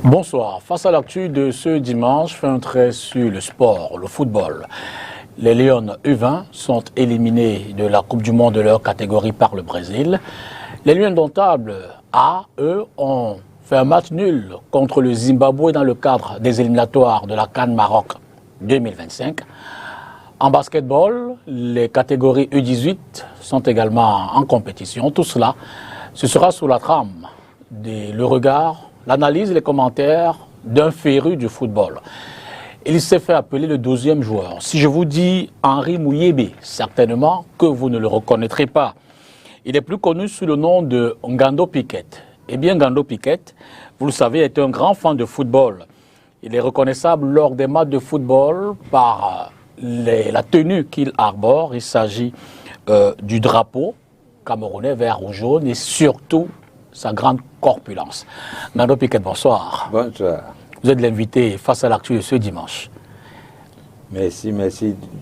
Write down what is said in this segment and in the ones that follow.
Bonsoir. Face à l'actu de ce dimanche, fait un trait sur le sport, le football. Les Lions U20 sont éliminés de la Coupe du Monde de leur catégorie par le Brésil. Les Lions indomptables A, eux, ont fait un match nul contre le Zimbabwe dans le cadre des éliminatoires de la CAN Maroc 2025. En basketball, les catégories U18 sont également en compétition. Tout cela, ce sera sous la trame le regard, l'analyse et les commentaires d'un féru du football. Il s'est fait appeler le 12e joueur. Si je vous dis Henri Mouyébé, certainement que vous ne le reconnaîtrez pas. Il est plus connu sous le nom de Ngando Piquet. Eh bien, Ngando Piquet, vous le savez, est un grand fan de football. Il est reconnaissable lors des matchs de football par la tenue qu'il arbore. Il s'agit du drapeau camerounais vert ou jaune et surtout sa grande corpulence. Ngando Piquet, bonsoir. Bonsoir. Vous êtes l'invité face à l'actu de ce dimanche. Merci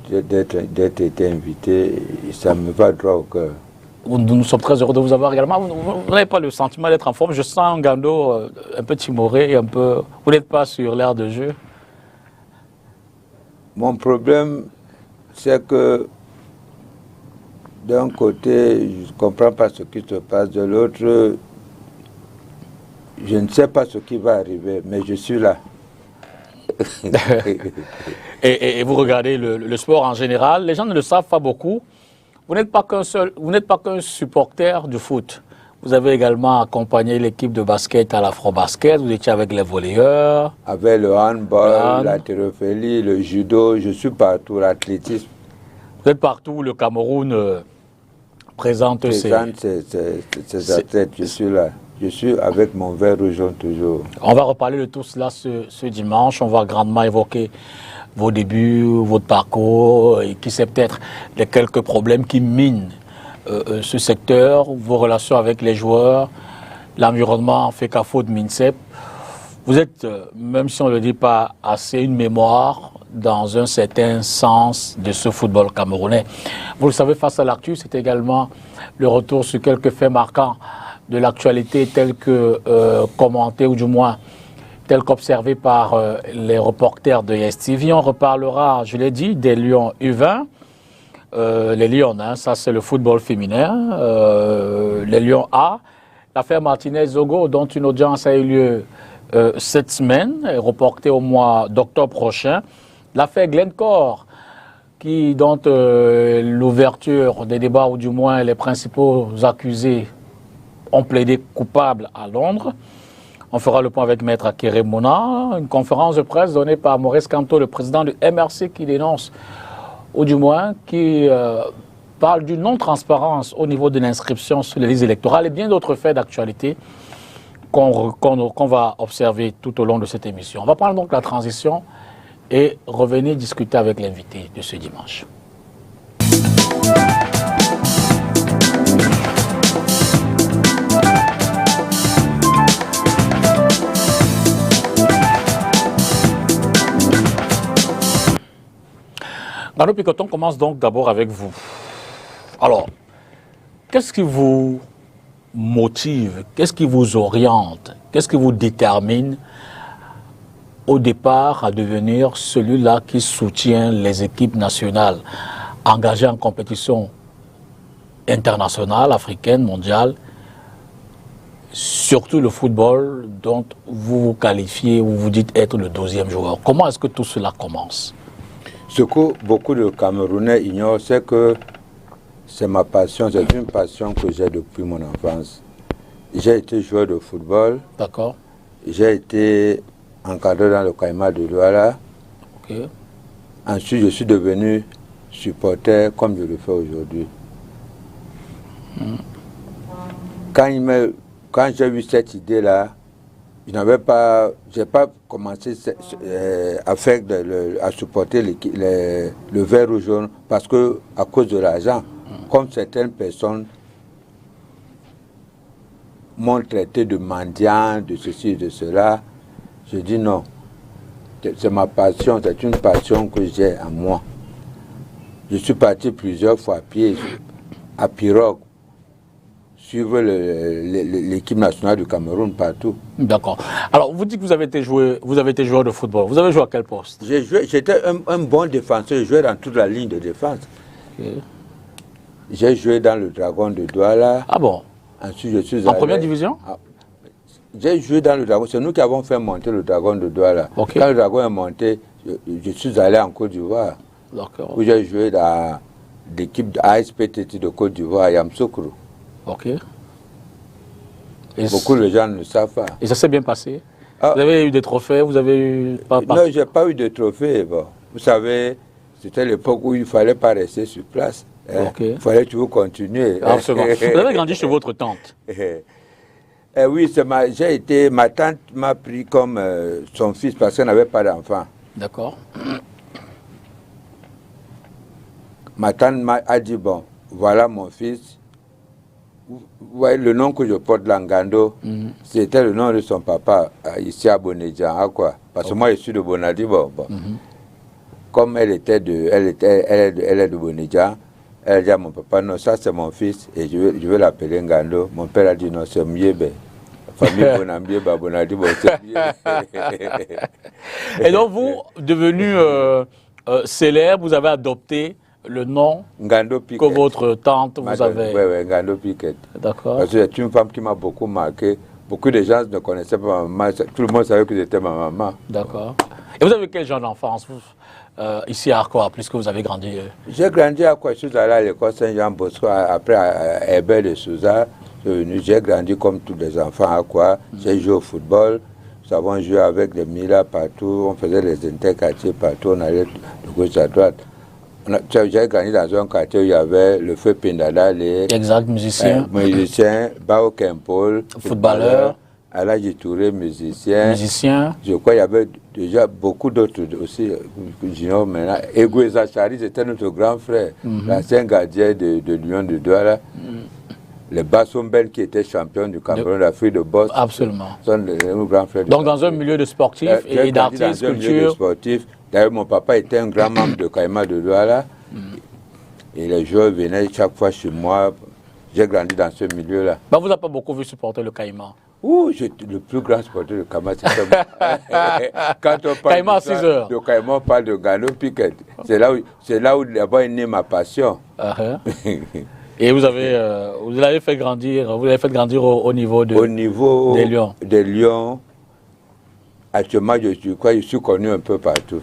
d'être été invité. Ça me va droit au cœur. Nous sommes très heureux de vous avoir également. Vous n'avez pas le sentiment d'être en forme. Je sens Ngando un peu timoré, un peu. Vous n'êtes pas sur l'air de jeu. Mon problème, c'est que d'un côté, je ne comprends pas ce qui se passe, de l'autre, je ne sais pas ce qui va arriver, mais je suis là. et vous regardez le sport en général, les gens ne le savent pas beaucoup. Vous n'êtes pas qu'un supporter du foot. Vous avez également accompagné l'équipe de basket à l'Afro-Basket, vous étiez avec les volleyeurs. Avec le handball, l'haltérophilie, le judo, je suis partout, l'athlétisme. Vous êtes partout, le Cameroun présente ses athlètes, je suis là. Je suis avec mon vert rouge toujours. On va reparler de tout cela ce dimanche. On va grandement évoquer vos débuts, votre parcours, et qui sait peut-être les quelques problèmes qui minent ce secteur, vos relations avec les joueurs, l'environnement FECAFO de MINSEP. Vous êtes, même si on ne le dit pas assez, une mémoire dans un certain sens de ce football camerounais. Vous le savez, face à l'actu, c'est également le retour sur quelques faits marquants de l'actualité telle que commentée ou du moins telle qu'observée par les reporters de YesTV. On reparlera, je l'ai dit, des Lions U20. Les Lions, hein, ça c'est le football féminin. Les Lions A, l'affaire Martinez-Zogo, dont une audience a eu lieu cette semaine, est reportée au mois d'octobre prochain. L'affaire Glencore, dont l'ouverture des débats, ou du moins les principaux accusés, ont plaidé coupable à Londres. On fera le point avec Maître Akere Mona, une conférence de presse donnée par Maurice Kamto, le président du MRC, qui dénonce, ou du moins qui parle d'une non-transparence au niveau de l'inscription sur les listes électorales et bien d'autres faits d'actualité qu'on va observer tout au long de cette émission. On va prendre donc la transition et revenir discuter avec l'invité de ce dimanche. Ngando Piquet, on commence donc d'abord avec vous. Alors, qu'est-ce qui vous motive, qu'est-ce qui vous oriente, qu'est-ce qui vous détermine au départ à devenir celui-là qui soutient les équipes nationales engagées en compétition internationale, africaine, mondiale, surtout le football dont vous vous qualifiez ou vous dites être le 12e joueur. Comment est-ce que tout cela commence ? Ce que beaucoup de Camerounais ignorent, c'est que c'est ma passion, c'est une passion que j'ai depuis mon enfance. J'ai été joueur de football. D'accord. J'ai été encadré dans le Caïma de Douala. Okay. Ensuite, je suis devenu supporter comme je le fais aujourd'hui. Quand j'ai eu cette idée-là, j'ai pas commencé à faire à supporter le vert ou jaune parce que à cause de l'argent, comme certaines personnes m'ont traité de mendiant, de ceci et de cela, je dis non. C'est ma passion, c'est une passion que j'ai en moi. Je suis parti plusieurs fois à pied, à pirogue, suivre l'équipe nationale du Cameroun partout. D'accord. Alors, vous dites que vous avez été joueur de football. Vous avez joué à quel poste? J'étais un bon défenseur, je jouais dans toute la ligne de défense. Okay. J'ai joué dans le Dragon de Douala. Ah bon? Ensuite, je suis en première division? J'ai joué dans le Dragon. C'est nous qui avons fait monter le Dragon de Douala. Okay. Quand le Dragon est monté, je suis allé en Côte d'Ivoire. D'accord. Où j'ai joué dans l'équipe de ASPTT de Côte d'Ivoire, Yamoussoukro. Ok. Beaucoup de gens ne savent pas. Et ça s'est bien passé? Vous avez eu des trophées? Vous avez eu... Non, je n'ai pas eu de trophée. Bon. Vous savez, c'était l'époque où il ne fallait pas rester sur place. Hein. Okay. Il fallait toujours continuer. Absolument. Vous avez grandi chez votre tante? Oui, ma tante m'a pris comme son fils parce qu'elle n'avait pas d'enfant. D'accord. Ma tante m'a dit, bon, voilà mon fils. Vous voyez, le nom que je porte, Langando, c'était le nom de son papa, ici à Bonadjan. Parce que moi, je suis de Bonadi. Bon. Comme elle est de Bonadjan, elle a dit à mon papa, non, ça c'est mon fils, et je vais l'appeler Ngando. Mon père a dit, non, c'est Miebe. Famille Bonambieba, Bonadi, bon, c'est Miebe. Et donc, vous, devenu célèbre, vous avez adopté le nom que votre tante vous avait... Oui, Ngando Piquet. D'accord. Parce que c'est une femme qui m'a beaucoup marqué. Beaucoup de gens ne connaissaient pas ma maman. Tout le monde savait que j'étais ma maman. D'accord. Et vous avez quel genre d'enfance ici à Arcoa, puisque vous avez grandi? J'ai grandi à Arcoa. Je suis allé à l'école Saint-Jean-Bosco. Après, à Herbert de Souza. J'ai grandi comme tous les enfants à Arcoa. J'ai joué au football. Nous avons joué avec les Mila partout. On faisait les interquartiers partout. On allait de gauche à droite. J'ai grandi dans un quartier où il y avait le feu Pindada, exact, musicien. Musicien, Bao Kempol, footballeur. Aladji Touré, musicien. Je crois qu'il y avait déjà beaucoup d'autres aussi. Maintenant. Egoueza Chari, c'était notre grand frère, l'ancien gardien de Lyon de Douala. Les Bassomben qui étaient champions du Cameroun d'Afrique de boxe. Absolument. Sont les grands frères. Donc dans un milieu de sportifs et d'artistes, culture. D'ailleurs, mon papa était un grand membre de Caïma de Douala. Et les joueurs venaient chaque fois chez moi. J'ai grandi dans ce milieu-là. Bah, vous n'avez pas beaucoup vu supporter le Caïma? Le plus grand supporter de Caïma, c'était moi. Quand on parle Caïma à 6 heures. de Caïma, on parle de Ngando Piquet. C'est là où d'abord est née ma passion. Et vous l'avez fait grandir, au niveau des Lions. Des Lions. Actuellement, je suis connu un peu partout.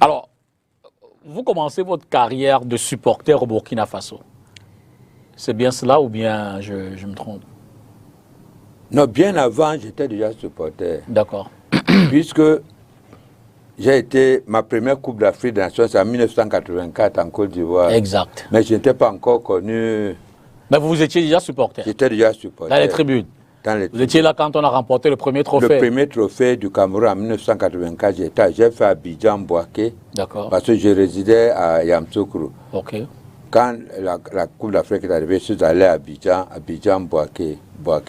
Alors, vous commencez votre carrière de supporter au Burkina Faso. C'est bien cela ou bien je me trompe? Non, bien avant, j'étais déjà supporter. D'accord. Puisque j'ai été, ma première Coupe d'Afrique des Nations, c'est en 1984 en Côte d'Ivoire. Exact. Mais je n'étais pas encore connu. Mais vous étiez déjà supporter? J'étais déjà supporter. Dans les tribunes? Vous étiez là quand on a remporté le premier trophée? Le premier trophée du Cameroun en 1984, j'ai fait Abidjan, Boaké. D'accord. Parce que je résidais à Yamoussoukro. Ok. Quand la Coupe d'Afrique est arrivée, je suis allé à Abidjan, Boaké,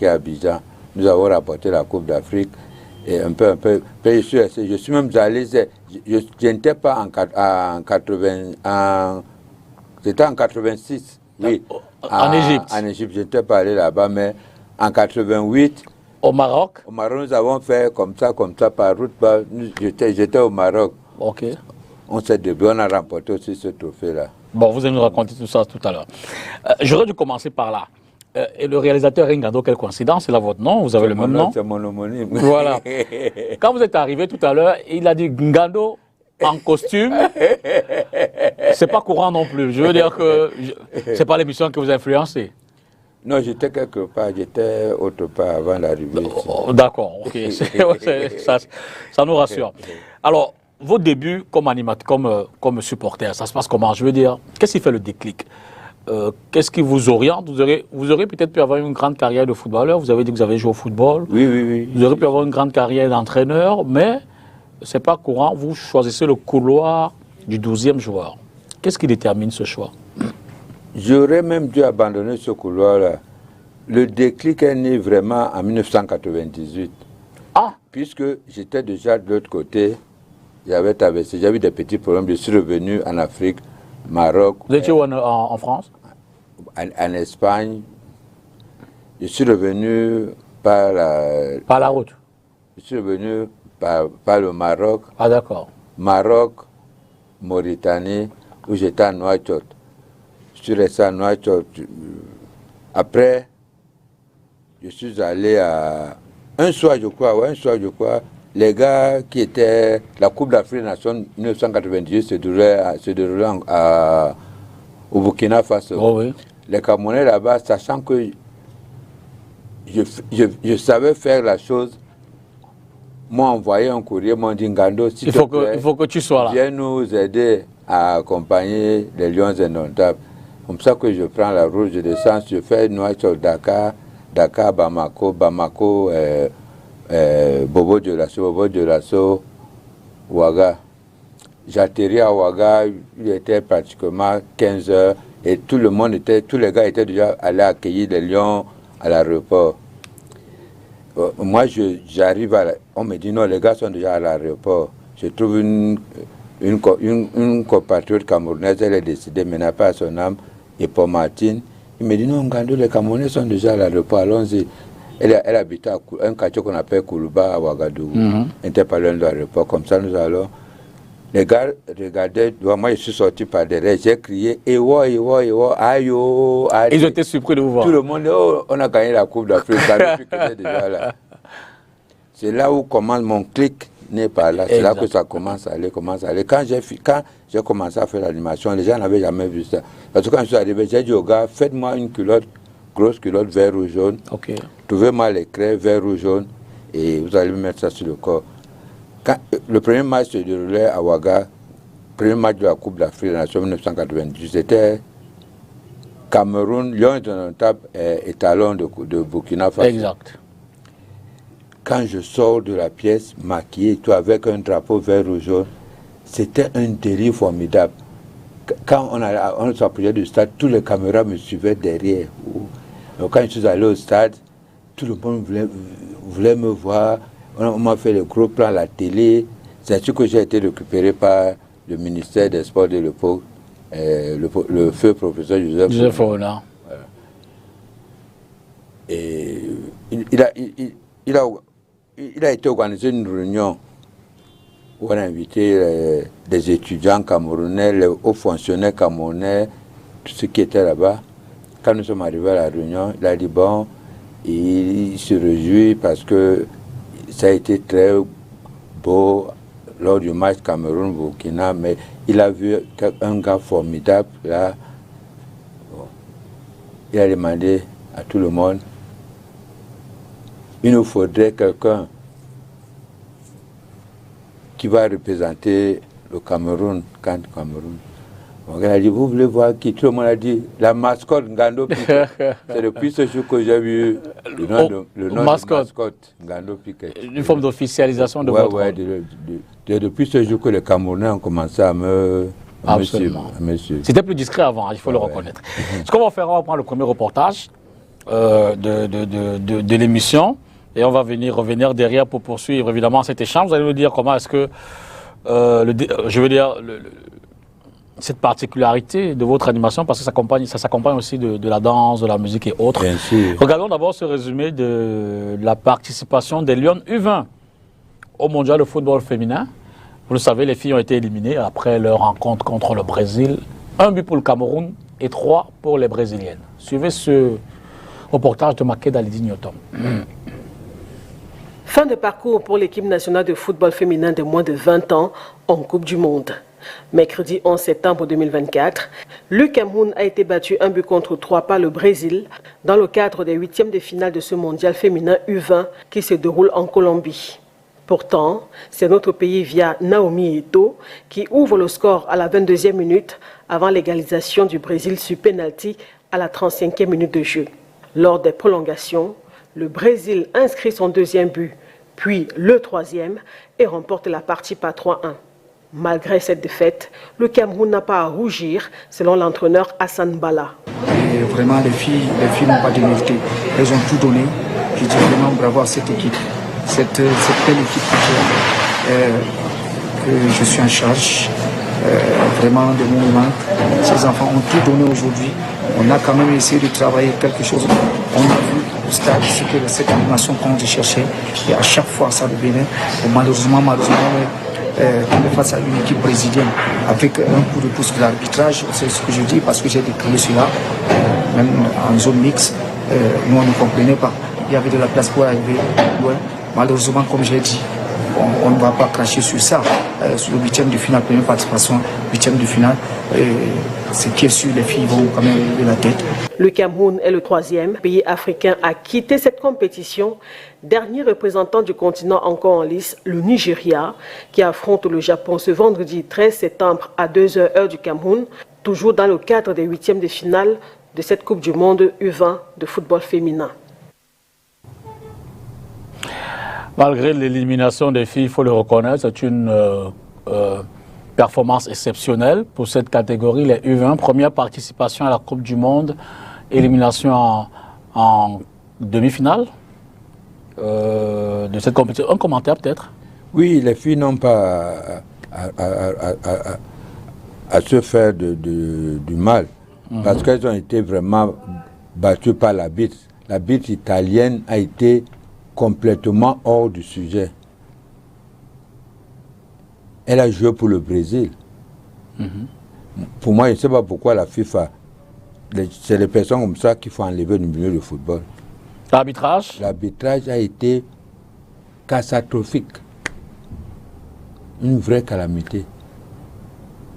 Abidjan. Nous avons rapporté la Coupe d'Afrique. Et un peu. Je suis même allé, je n'étais pas en 80, c'était en 86, oui. En Égypte? En Égypte, je n'étais pas allé là-bas, mais en 88. Au Maroc? Au Maroc, nous avons fait comme ça, par route. J'étais au Maroc. Ok. On s'est débrouillé, on a remporté aussi ce trophée-là. Bon, vous allez nous raconter tout ça tout à l'heure. J'aurais dû commencer par là. Et le réalisateur Ngando, quelle coïncidence, c'est là votre nom, vous avez le même nom. C'est mon homonyme. Voilà. Quand vous êtes arrivé tout à l'heure, il a dit Ngando en costume. C'est pas courant non plus. Je veux dire que c'est pas l'émission que vous a influencé. Non, j'étais quelque part, j'étais autre part avant d'arriver ici. D'accord, ok. Ça nous rassure. Alors, vos débuts comme animateur, comme supporter, ça se passe comment? Je veux dire, qu'est-ce qui fait le déclic? Qu'est-ce qui vous oriente? Vous aurez peut-être pu avoir une grande carrière de footballeur. Vous avez dit que vous avez joué au football. Oui. Vous aurez pu avoir une grande carrière d'entraîneur, mais ce n'est pas courant. Vous choisissez le couloir du 12e joueur. Qu'est-ce qui détermine ce choix? J'aurais même dû abandonner ce couloir-là. Le déclic est né vraiment en 1998. Ah! Puisque j'étais déjà de l'autre côté, j'avais traversé, j'avais des petits problèmes. Je suis revenu en Afrique, Maroc. Vous étiez où en France? En Espagne. Je suis revenu par la route. Je suis revenu par le Maroc. Ah d'accord. Maroc, Mauritanie, où j'étais à Nouakchott. Je suis resté à Nouakchott. Après, je suis allé à... Un soir, je crois, les gars qui étaient... La Coupe d'Afrique des Nations 1998 se déroulait au Burkina Faso. Oh, oui. Les Camerounais là-bas, sachant que je savais faire la chose, m'ont envoyé un courrier, m'ont dit Ngando, s'il te plaît, il faut que tu sois là. Viens nous aider à accompagner les Lions indomptables. Comme ça que je prends la route, je descends, je fais Nouakchott, Dakar, Bamako, Bobo Dioulasso, Ouaga. J'atterris à Ouaga, il était pratiquement 15 heures et tous les gars étaient déjà allés accueillir les Lions à l'aéroport. Moi, j'arrive on me dit non, les gars sont déjà à l'aéroport. Je trouve une compatriote camerounaise, elle est décédée, mais n'a pas son âme, et pour Martine. Il me dit non, Ngando, les Camerounais sont déjà à l'aéroport, allons-y. Elle habitait à un quartier qu'on appelle Koulouba à Ouagadougou. Elle n'était pas loin de l'aéroport, comme ça nous allons. Les gars regardaient, moi je suis sorti par derrière, j'ai crié, Ewo, aïe, aïe. Ils étaient surpris de vous voir. Tout le monde, oh, on a gagné la Coupe d'Afrique, déjà là. C'est là où commence mon clic, n'est pas là, c'est là que ça commence à aller. Quand j'ai commencé à faire l'animation, les gens n'avaient jamais vu ça. Parce que quand je suis arrivé, j'ai dit aux gars, faites-moi une culotte, grosse culotte vert ou jaune. Okay. Trouvez-moi les craies vert ou jaune et vous allez me mettre ça sur le corps. Le premier match se déroulait à Ouaga, premier match de la Coupe d'Afrique des Nations 1998, c'était Cameroun, Lions indomptables et Talons de Burkina Faso. Exact. Quand je sors de la pièce, maquillé, tout avec un drapeau vert ou jaune, c'était un délire formidable. Quand on s'approchait du stade, tous les caméras me suivaient derrière. Donc quand je suis allé au stade, tout le monde voulait me voir. On m'a fait le gros plan à la télé. C'est ainsi que j'ai été récupéré par le ministère des Sports de l'époque, le feu professeur Joseph Fauna. Voilà. Et il a été organisé une réunion où on a invité des étudiants camerounais, les hauts fonctionnaires camerounais, tous ceux qui étaient là-bas. Quand nous sommes arrivés à la réunion, il a dit bon, il se réjouit parce que ça a été très beau lors du match Cameroun-Burkina, mais il a vu un gars formidable là. Bon. Il a demandé à tout le monde, il nous faudrait quelqu'un qui va représenter le Cameroun, quand Cameroun. Donc, il a dit, vous voulez voir qui? Tout le monde a dit, la mascotte Ngando Piquet. C'est depuis ce jour que j'ai vu le nom de mascotte Ngando Piquet. Une forme d'officialisation de votre rôle. Depuis ce jour que les Camerounais ont commencé à me suivre. C'était plus discret avant, il faut le reconnaître. Ce qu'on va faire, on va prendre le premier reportage de l'émission et on va revenir derrière pour poursuivre évidemment cet échange. Vous allez nous dire comment est-ce que, cette particularité de votre animation, parce que ça s'accompagne aussi de la danse, de la musique et autres. Bien sûr. Regardons d'abord ce résumé de la participation des Lions U20 au mondial de football féminin. Vous le savez, les filles ont été éliminées après leur rencontre contre le Brésil. 1 but pour le Cameroun et 3 pour les Brésiliennes. Suivez ce reportage de Makeda Lidi-Nyotom. Fin de parcours pour l'équipe nationale de football féminin de moins de 20 ans en Coupe du Monde. Mercredi 11 septembre 2024, le Cameroun a été battu 1 but contre 3 par le Brésil dans le cadre des 8e de finale de ce mondial féminin U20 qui se déroule en Colombie. Pourtant, c'est notre pays via Naomi Eto'o qui ouvre le score à la 22e minute avant l'égalisation du Brésil sur penalty à la 35e minute de jeu. Lors des prolongations, le Brésil inscrit son 2e but, puis le 3e et remporte la partie par 3-1. Malgré cette défaite, le Cameroun n'a pas à rougir, selon l'entraîneur Hassan Bala. Et vraiment, les filles n'ont pas démérité. Elles ont tout donné. Je dis vraiment bravo à cette équipe, cette belle équipe que je suis en charge. Vraiment, de mon manque. Ces enfants ont tout donné aujourd'hui. On a quand même essayé de travailler quelque chose. On a vu au stade, c'est que cette animation qu'on cherchait, et à chaque fois ça devenait, malheureusement, on est face à une équipe brésilienne avec un coup de pouce de l'arbitrage, c'est ce que je dis parce que j'ai décrié cela, même en zone mixte, nous on ne comprenait pas. Il y avait de la place pour arriver loin. Malheureusement, comme j'ai dit, on ne va pas cracher sur ça. Sur le 8e de finale, première participation, 8e de finale, ce qui est sûr, les filles vont quand même lever la tête. Le Cameroun est le 3e pays africain à quitter cette compétition. Dernier représentant du continent encore en lice, le Nigeria, qui affronte le Japon ce vendredi 13 septembre à 2h heure du Cameroun, toujours dans le cadre des 8e de finale de cette Coupe du Monde U20 de football féminin. Malgré l'élimination des filles, il faut le reconnaître, c'est une performance exceptionnelle pour cette catégorie, les U20. Première participation à la Coupe du Monde, élimination en demi-finale de cette compétition. Un commentaire peut-être? Oui, les filles n'ont pas à se faire du mal, parce qu'elles ont été vraiment battues par l'arbitre. L'arbitre italienne a été complètement hors du sujet. Elle a joué pour le Brésil. Pour moi, je ne sais pas pourquoi la FIFA, c'est les personnes comme ça qu'il faut enlever du milieu du football. L'arbitrage? L'arbitrage a été catastrophique. Une vraie calamité.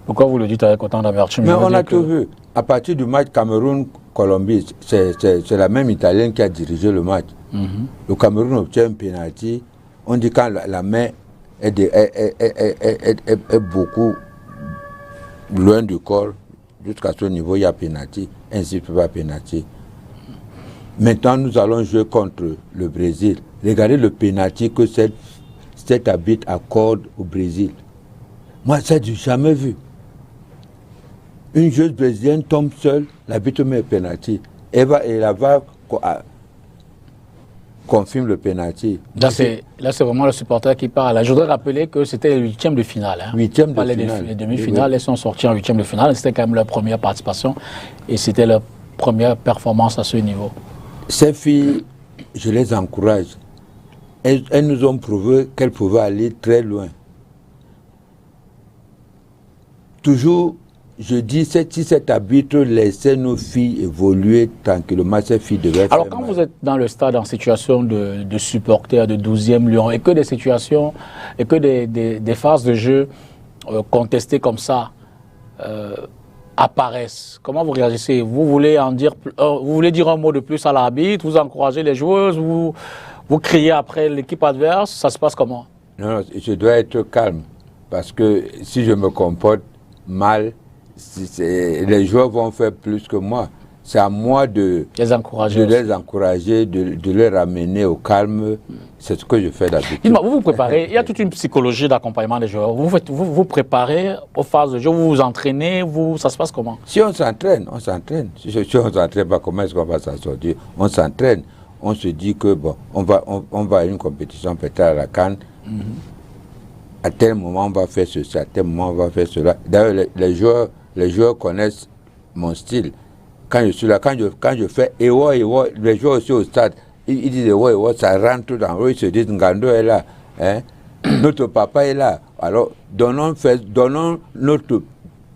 Pourquoi vous le dites avec autant d'amertume? Mais on a tout vu. À partir du match Cameroun-Colombie, c'est la même Italienne qui a dirigé le match. Le Cameroun obtient un penalty. On dit quand la main est beaucoup loin du corps, jusqu'à ce niveau, il y a penalty. Ainsi, il ne peut pas penalty. Maintenant, nous allons jouer contre le Brésil. Regardez le penalty que cet arbitre accorde au Brésil. Moi, ça, je n'ai jamais vu. Une joueuse brésilienne tombe seule, l'arbitre met le penalty. Elle va confirme le penalty. Là, c'est vraiment le supporter qui parle. Je voudrais rappeler que c'était le 8e de finale. Hein. 8e de finale. Les demi-finales, oui. Elles sont sorties en 8e de finale. C'était quand même leur première participation et c'était leur première performance à ce niveau. Ces filles, je les encourage. Elles nous ont prouvé qu'elles pouvaient aller très loin. Toujours, je dis, si cet arbitre laissait nos filles évoluer tranquillement, ces filles devaient faire. Alors, quand vous êtes dans le stade en situation de supporter de 12e Lion et que des situations, et que des phases de jeu contestées comme ça apparaissent, comment vous réagissez? Vous voulez dire un mot de plus à l'arbitre, vous encouragez les joueuses, vous criez après l'équipe adverse, ça se passe comment? Non, je dois être calme, parce que si je me comporte mal, les joueurs vont faire plus que moi. C'est à moi de les encourager, de les ramener au calme. C'est ce que je fais d'habitude. Vous vous préparez, il y a toute une psychologie d'accompagnement des joueurs. Vous préparez aux phases de jeu, vous vous entraînez, ça se passe comment? Si on s'entraîne, on s'entraîne. Si on ne s'entraîne pas, comment est-ce qu'on va s'en sortir? On s'entraîne. On se dit que bon, on va à une compétition peut-être à la CAN. À tel moment, on va faire ceci, à tel moment, on va faire cela. D'ailleurs, les joueurs connaissent mon style. Quand je suis là, quand je fais Ewa, les joueurs aussi au stade, ils disent Ewa, ça rentre dans eux, ils se disent Ngando est là, hein? Notre papa est là. Alors, donnons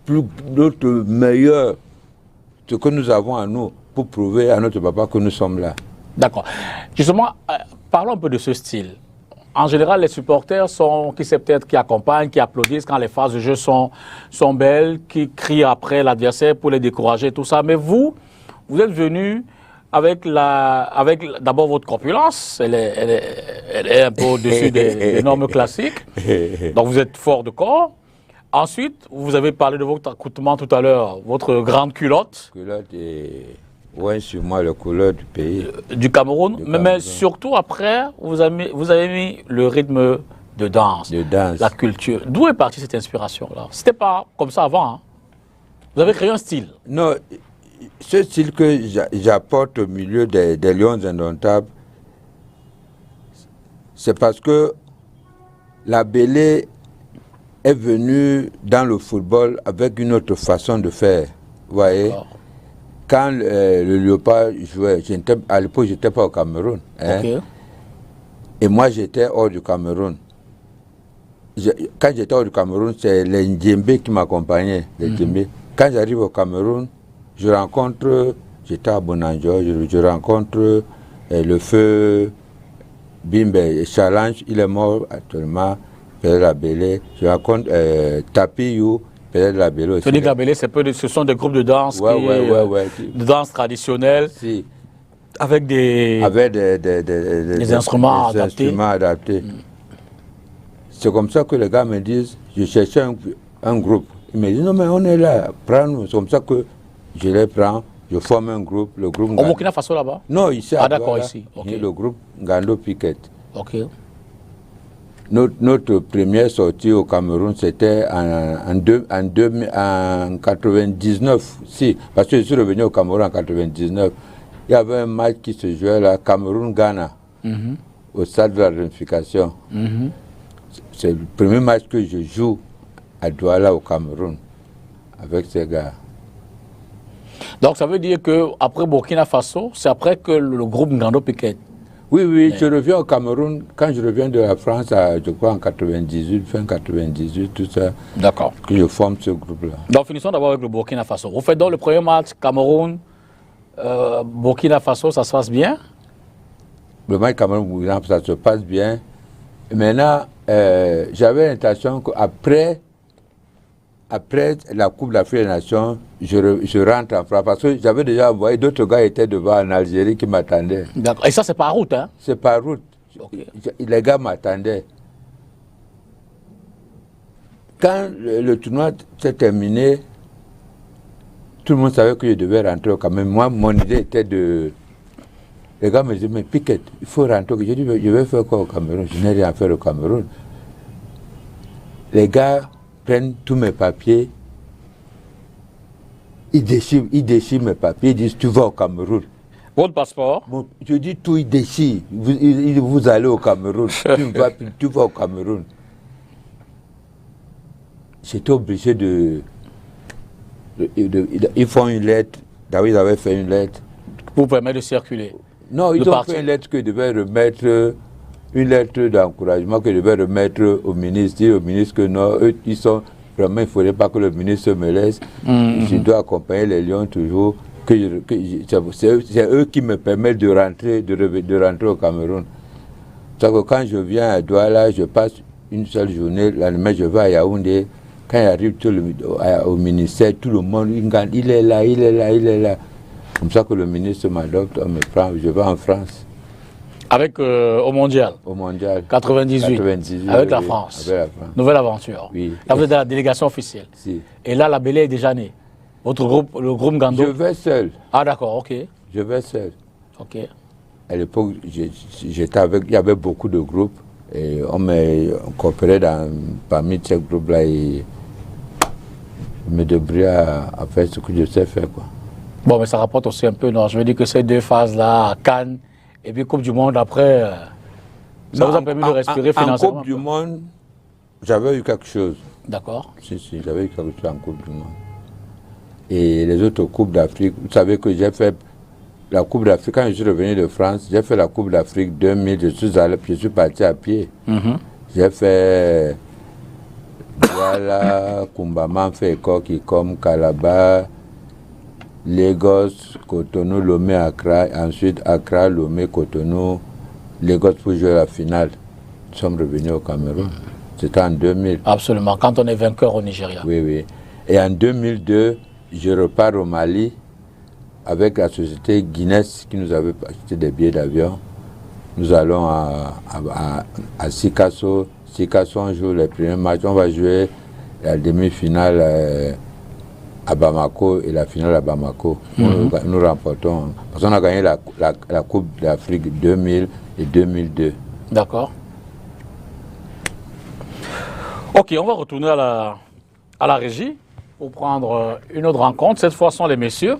notre meilleur, ce que nous avons à nous, pour prouver à notre papa que nous sommes là. D'accord. Justement, parlons un peu de ce style. En général, les supporters qui accompagnent, qui applaudissent quand les phases de jeu sont belles, qui crient après l'adversaire pour les décourager, tout ça. Mais vous êtes venu avec d'abord votre corpulence, elle est un peu au-dessus des normes classiques. Donc vous êtes fort de corps. Ensuite, vous avez parlé de votre accoutrement tout à l'heure, votre grande culotte. Culotte et... Oui, sur moi, le couleur du pays. Du Cameroun. Mais surtout après, vous avez mis le rythme de danse. La culture. D'où est partie cette inspiration-là? C'était pas comme ça avant. Hein? Vous avez créé un style. Non, ce style que j'apporte au milieu des Lions indomptables, c'est parce que la Bélé est venue dans le football avec une autre façon de faire. Vous voyez? quand le Léopard jouait, à l'époque, je n'étais pas au Cameroun. Hein, Ok. et moi, j'étais hors du Cameroun. Quand j'étais hors du Cameroun, c'est les Ndjembe qui m'accompagnaient. Quand j'arrive au Cameroun, je rencontre, j'étais à Bonanjo, je rencontre le feu Bimbe Challenge, il est mort actuellement, Père Labélé. Je rencontre Tapiyou, Père Labélé aussi. Tony Labélé, ce sont des groupes de danse, de danse traditionnelle, Si. avec des instruments adaptés. adaptés. C'est comme ça que les gars me disent, je cherchais un groupe. Ils me disent, non mais on est là, prends-nous. C'est comme ça que je les prends, je forme un groupe, le groupe... Au Burkina Faso là-bas? Non, ici à d'accord, Douala, ici. Okay. le groupe Ngando Piquet. Ok. Notre première sortie au Cameroun, c'était en 99, si, parce que je suis revenu au Cameroun en 99. Il y avait un match qui se jouait là, Cameroun-Ghana, au stade de la réunification. C'est le premier match que je joue à Douala au Cameroun, avec ces gars. Donc ça veut dire qu'après Burkina Faso, c'est après que le groupe Ngando Piquet. Oui, oui, je reviens au Cameroun, quand je reviens de la France, je crois en 98, fin 98, tout ça. D'accord. Que je forme ce groupe-là. Donc finissons d'abord avec le Burkina Faso. Vous faites donc le premier match Cameroun, Burkina Faso, ça se passe bien? Le match Cameroun, ça se passe bien. Et maintenant, j'avais l'intention qu'après la Coupe d'Afrique des Nations, je rentre en France. Parce que j'avais déjà envoyé, d'autres gars étaient devant en Algérie qui m'attendaient. D'accord. Et ça, c'est par route, hein? C'est par route. Okay. Les gars m'attendaient. Quand le tournoi s'est terminé, tout le monde savait que je devais rentrer au Cameroun. Moi, mon idée était de... Les gars me disaient, mais Piquet, il faut rentrer. Je dis, je vais faire quoi au Cameroun? Je n'ai rien à faire au Cameroun. Les gars prennent tous mes papiers, ils déchirent mes papiers, ils disent, tu vas au Cameroun. Votre passeport? Bon, je dis tout, ils déchirent. Vous allez au Cameroun. Tu vas au Cameroun. J'étais obligé ils font une lettre. David avait fait une lettre. Pour vous permettre de circuler? Non, ils ont fait une lettre que je devais remettre, une lettre d'encouragement que je devais remettre au ministre. Dire au ministre que non, eux, ils sont vraiment, il ne faudrait pas que le ministre me laisse. Je dois accompagner les Lions toujours. C'est eux qui me permettent de rentrer au Cameroun. C'est que quand je viens à Douala, je passe une seule journée, la nuit je vais à Yaoundé. Quand j'arrive au ministère, tout le monde, il est là, il est là, il est là. Comme ça que le ministre m'adopte, on me prend, je vais en France. Avec au Mondial? Au Mondial. 98. Avec la France. Avec la France. Nouvelle aventure. Oui. Là, vous êtes dans la délégation officielle. Si. Et là, la Bélé est déjà née. Votre groupe, le groupe Ngando? Je vais seul. Ah d'accord, ok. Je vais seul. Ok. À l'époque, j'étais avec, il y avait beaucoup de groupes et on m'a coopéré parmi ces groupes-là et je me débrouillais à faire ce que je sais faire, quoi. Bon, mais ça rapporte aussi un peu, non? Je veux dire que ces deux phases-là, Cannes et puis Coupe du Monde après, ça vous a permis de respirer financièrement? En Coupe du Monde, j'avais eu quelque chose. D'accord. Si, j'avais eu quelque chose en Coupe du Monde. Et les autres Coupes d'Afrique, vous savez que j'ai fait la Coupe d'Afrique, quand je suis revenu de France, j'ai fait la Coupe d'Afrique 2000, je suis parti à pied. J'ai fait Douala, Kumbama, Kikom, Calabar, Lagos, Cotonou, Lomé, Accra, ensuite Accra, Lomé, Cotonou, Lagos pour jouer la finale. Nous sommes revenus au Cameroun. C'était en 2000. Absolument, quand on est vainqueur au Nigeria. Oui, oui. Et en 2002, je repars au Mali avec la société Guinness qui nous avait acheté des billets d'avion. Nous allons à Sikasso. Sikasso, on joue les premiers matchs. On va jouer la demi-finale à Bamako et la finale à Bamako. Nous remportons. Parce qu'on a gagné la Coupe d'Afrique 2000 et 2002. D'accord. Ok, on va retourner à la régie pour prendre une autre rencontre. Cette fois, ce sont les messieurs.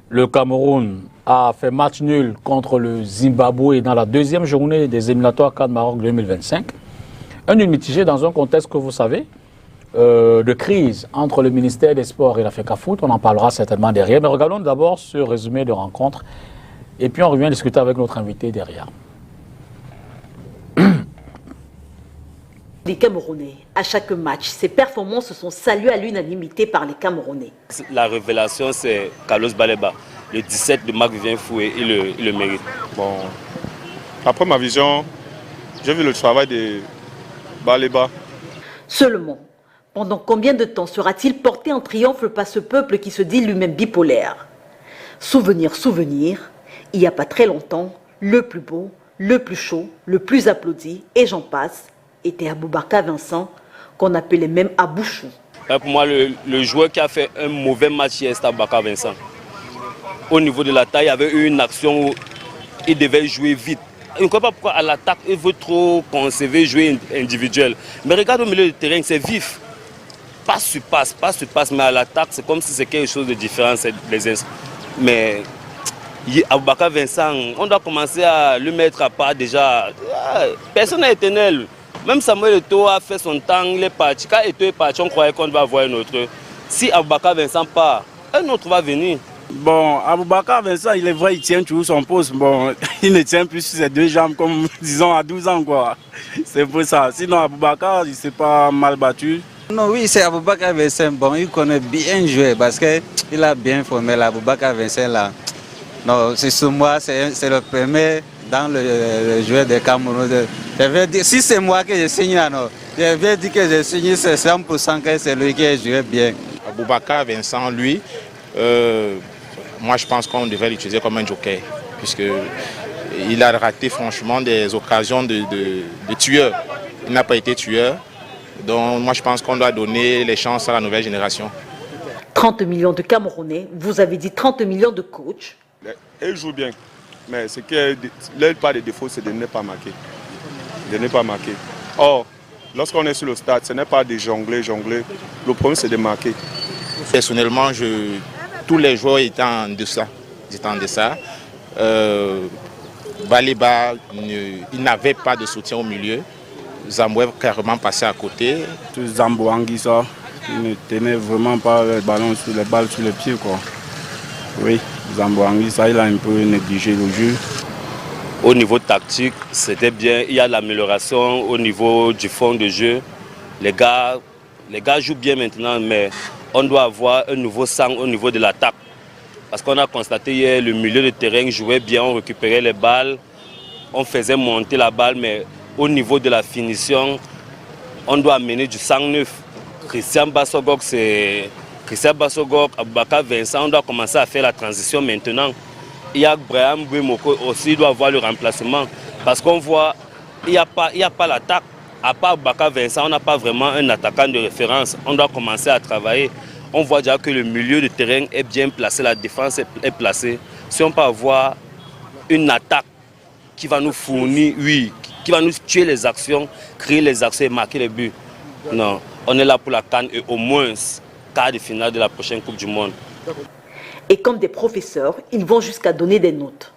Le Cameroun a fait match nul contre le Zimbabwe dans la deuxième journée des éliminatoires CAN Maroc 2025. Un nul mitigé dans un contexte que vous savez, de crise entre le ministère des Sports et la FECAFOOT. On en parlera certainement derrière. Mais regardons d'abord ce résumé de rencontre. Et puis on revient discuter avec notre invité derrière. Les Camerounais, à chaque match, ces performances sont saluées à l'unanimité par les Camerounais. La révélation, c'est Carlos Baleba. Le 17 de Marc-Vivien Foué, il le mérite. Bon, après ma vision, j'ai vu le travail de Baleba. Seulement, pendant combien de temps sera-t-il porté en triomphe par ce peuple qui se dit lui-même bipolaire? Souvenir, il n'y a pas très longtemps, le plus beau, le plus chaud, le plus applaudi, et j'en passe, était Aboubakar Vincent, qu'on appelait même Abouchou. Pour moi, le joueur qui a fait un mauvais match hier, c'est Aboubakar Vincent. Au niveau de la taille, il y avait eu une action où il devait jouer vite. Je ne comprends pas pourquoi à l'attaque, il veut trop conserver, jouer individuel. Mais regarde au milieu du terrain, c'est vif. Passe sur passe, mais à l'attaque, c'est comme si c'est quelque chose de différent. Mais Aboubakar Vincent, on doit commencer à le mettre à part déjà. Personne n'est éternel. Même Samuel Eto'o a fait son temps, il est parti. Quand Eto'o est parti, on croyait qu'on va avoir un autre. Si Aboubakar Vincent part, un autre va venir. Bon, Aboubakar Vincent, il est vrai, il tient toujours son poste. Bon, il ne tient plus sur ses deux jambes comme, disons, à 12 ans, quoi. C'est pour ça. Sinon, Aboubakar, il ne s'est pas mal battu. Non, oui, c'est Aboubakar Vincent. Bon, il connaît bien jouer parce qu'il a bien formé l'Aboubakar Vincent, là. Non, c'est sur moi, c'est le premier dans le joueur de Cameroun. Je vais dire, si c'est moi que je signe, non, je vais dire que je signe, c'est 100% que c'est lui qui a joué bien. Aboubakar Vincent, lui, moi je pense qu'on devrait l'utiliser comme un joker, puisqu'il a raté franchement des occasions de tueur. Il n'a pas été tueur, donc moi je pense qu'on doit donner les chances à la nouvelle génération. 30 millions de Camerounais, vous avez dit 30 millions de coachs. Il joue bien, mais ce qui est leur part des défauts, c'est de ne pas marquer. De ne pas marquer. Or, lorsqu'on est sur le stade, ce n'est pas de jongler. Le problème, c'est de marquer. Personnellement, tous les joueurs étaient en deçà. Baleba, il n'avait pas de soutien au milieu. Zamboué carrément passé à côté. Zambo Anguissa, il ne tenait vraiment pas les balles sur les pieds, quoi. Oui, Zambo Anguissa, il a un peu négligé le jeu. Au niveau tactique, c'était bien. Il y a l'amélioration au niveau du fond de jeu. Les gars jouent bien maintenant, mais on doit avoir un nouveau sang au niveau de l'attaque. Parce qu'on a constaté hier, le milieu de terrain jouait bien, on récupérait les balles, on faisait monter la balle, mais au niveau de la finition, on doit amener du sang neuf. Christian Bassogok, Aboubakar Vincent, on doit commencer à faire la transition maintenant. Il y a Braham Bouemoko aussi, il doit avoir le remplacement. Parce qu'on voit, il n'y a pas l'attaque. À part Aboubakar Vincent, on n'a pas vraiment un attaquant de référence. On doit commencer à travailler. On voit déjà que le milieu de terrain est bien placé, la défense est placée. Si on peut avoir une attaque qui va nous fournir, qui va nous tuer les actions, créer les actions et marquer les buts. Non, on est là pour la CAN et au moins quart de finale de la prochaine Coupe du Monde. Et comme des professeurs, ils vont jusqu'à donner des notes.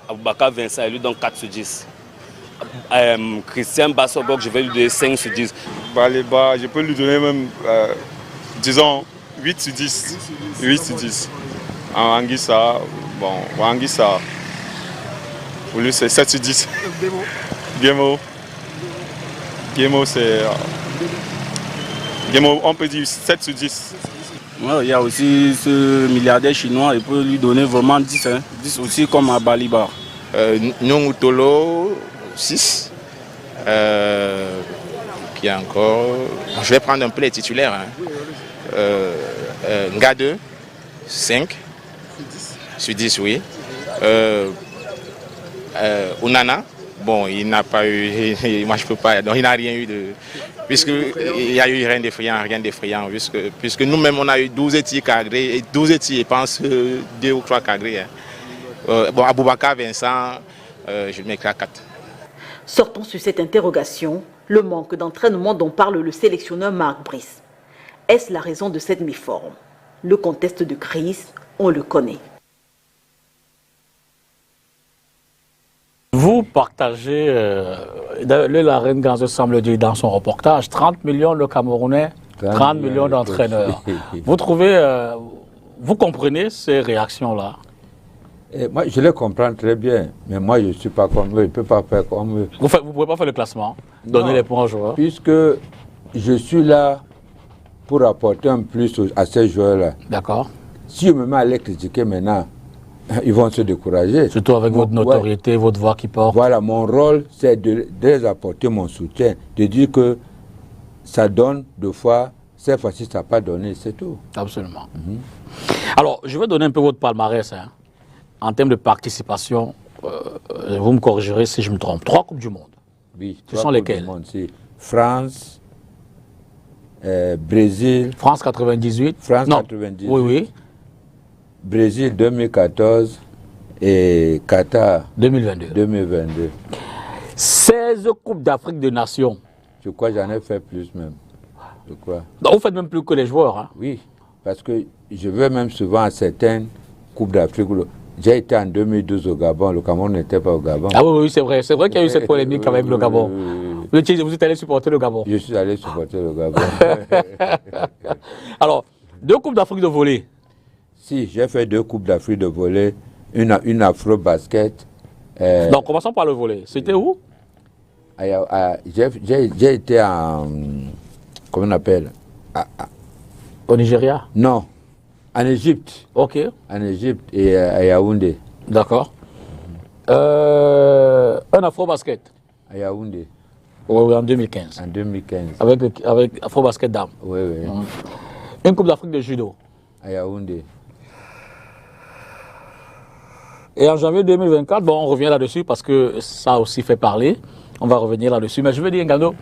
Aboubakar Vincent, il lui donne 4 sur 10. Christian Bassogok, je vais lui donner 5 sur 10. Baleba, je peux lui donner même, disons, 8 sur 10. 8 sur 10. Anguissa, bon, Anguissa, pour lui c'est 7 sur 10. Guémo, c'est... Guémo, on peut dire 7 sur 10. Ouais, il y a aussi ce milliardaire chinois, il peut lui donner vraiment 10, hein. 10 aussi comme à Balibar. Nyong'o Tolo, 6. Qui encore. Je vais prendre un peu les titulaires. Hein. Ngade, 5. Sur 10, oui. Onana, bon, il n'a pas eu. Moi, je peux pas. Donc, il n'a rien eu de. Puisqu'il n'y a eu rien d'effrayant. Puisque nous-mêmes, on a eu 12 tirs cadrés. Et 12 tirs, je pense, 2 ou 3 cadrés. Hein. Bon, Aboubakar Vincent, je le mets à 4. Sortons sur cette interrogation, le manque d'entraînement dont parle le sélectionneur Marc Brice. Est-ce la raison de cette méforme? Le contexte de crise, on le connaît. Vous partagez, la reine Ganzo semble dire dans son reportage, 30 millions le Camerounais, 30 millions d'entraîneurs. Vous trouvez, vous comprenez ces réactions-là? Moi, je les comprends très bien, mais moi, je ne suis pas comme eux, je ne peux pas faire comme eux. Vous ne pouvez pas faire le classement, donner les points aux joueurs? Puisque je suis là pour apporter un plus à ces joueurs-là. D'accord. Si je me mets à les critiquer maintenant, ils vont se décourager. Surtout avec votre notoriété, votre voix qui porte. Voilà, mon rôle, c'est de les apporter mon soutien, de dire que ça donne deux fois, cette fois-ci, ça n'a pas donné, c'est tout. Absolument. Alors, je vais donner un peu votre palmarès. En termes de participation, vous me corrigerez si je me trompe. 3 Coupes du Monde. Oui. Ce sont lesquelles? France, Brésil. France 98. France non. 98. Oui, oui. Brésil 2014 et Qatar 2022. 16 Coupes d'Afrique des Nations. Je crois que j'en ai fait plus même. Je crois. Donc, vous faites même plus que les joueurs. Hein? Oui, parce que je vais même souvent à certaines Coupes d'Afrique. J'ai été en 2012 au Gabon, le Cameroun n'était pas au Gabon. Ah oui, c'est vrai. C'est vrai qu'il y a eu cette polémique avec le Gabon. Vous êtes allé supporter le Gabon? Je suis allé supporter le Gabon. Alors, 2 Coupes d'Afrique de volley. Si, j'ai fait 2 Coupes d'Afrique de volley, une afro-basket. Donc, commençons par le volley. C'était où? J'ai été en... Comment on appelle? Au Nigeria? Non. En Égypte. Ok. En Égypte et à Yaoundé. D'accord. Un afro-basket? À Yaoundé. Oui, en 2015. En 2015. Avec afro-basket dames? Oui, oui. Une Coupe d'Afrique de judo? À Yaoundé. Et en janvier 2024, bon, on revient là-dessus parce que ça aussi fait parler. On va revenir là-dessus. Mais je veux dire, Ngando,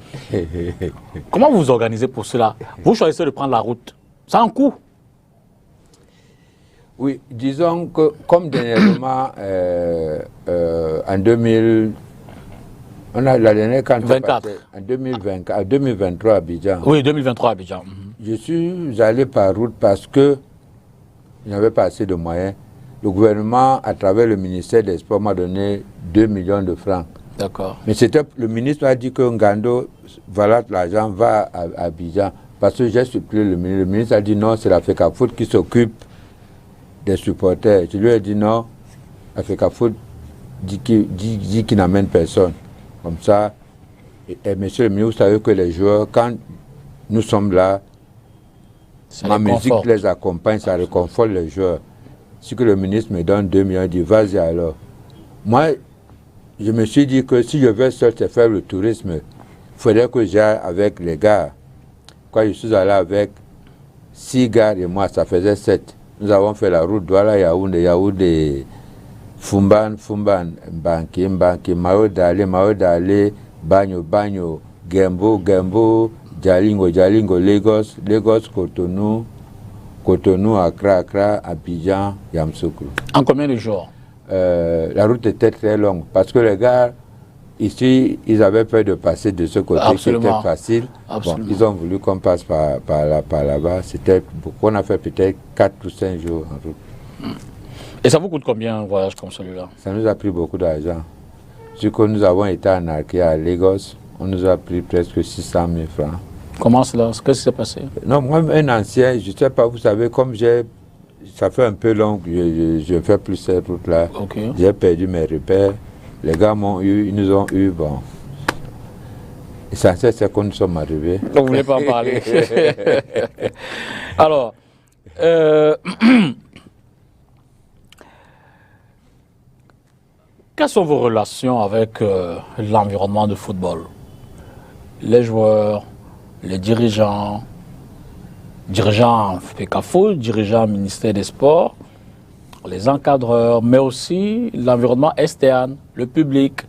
comment vous vous organisez pour cela? Vous choisissez de prendre la route. Ça a un coût. Oui, disons que comme dernièrement, en 2000, on a la dernière quand en 2023 à Abidjan. Oui, 2023 à Abidjan. Je suis allé par route parce que je n'avais pas assez de moyens. Le gouvernement, à travers le ministère des Sports, m'a donné 2 millions de francs. D'accord. Mais le ministre a dit que Ngando, voilà, l'argent va à Abidjan. Parce que j'ai supplié le ministre. Le ministre a dit non, c'est la FECAFOOT qui s'occupe des supporters. Je lui ai dit non, la FECAFOOT dit qu'il n'amène personne. Comme ça, et monsieur le ministre, vous savez que les joueurs, quand nous sommes là, ma musique les accompagne, ça réconforte les joueurs. Si que le ministre me donne 2 millions, il dit vas-y alors. Moi, je me suis dit que si je veux seul faire le tourisme, il faudrait que j'aille avec les gars. Quand je suis allé avec 6 gars et moi, ça faisait 7. Nous avons fait la route Douala Yaoundé, Fumban, Mbanki, Mao Dale, Bagno, Gembo, Jalingo, Lagos, Cotonou, Accra, Abidjan, Yamoussoukro. En combien de jours? La route était très longue parce que les gars, ici, ils avaient peur de passer de ce côté. C'était facile. Bon, ils ont voulu qu'on passe par là-bas. C'était beaucoup. On a fait peut-être 4 ou 5 jours en route. Et ça vous coûte combien un voyage comme celui-là? Ça nous a pris beaucoup d'argent. Ce que nous avons été arnaqués à Lagos, on nous a pris presque 600 000 francs. Comment cela? Qu'est-ce qui s'est passé? Non, moi, un ancien, je ne sais pas, vous savez, comme ça fait un peu long que je ne fais plus cette route-là. Okay. J'ai perdu mes repères. Les gars m'ont eu, ils nous ont eu, bon. L'essentiel, c'est qu'on nous sommes arrivés. Donc, vous ne voulez pas en parler. Alors, quelles sont vos relations avec l'environnement de football? Les joueurs, les dirigeants FECAFOOT, dirigeants ministère des Sports, les encadreurs, mais aussi l'environnement externe, le public.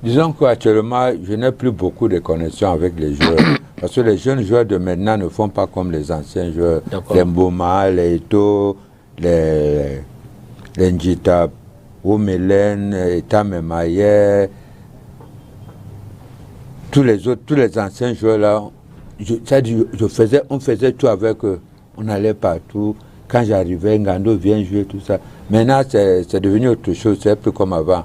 Disons qu'actuellement, je n'ai plus beaucoup de connexions avec les joueurs. Parce que les jeunes joueurs de maintenant ne font pas comme les anciens joueurs. Les Mboma, les Ito, les Njita, Omelen, Tamemaye, tous les anciens joueurs là, on faisait tout avec eux. On allait partout. Quand j'arrivais, Ngando vient jouer, tout ça. Maintenant, c'est devenu autre chose, c'est plus comme avant.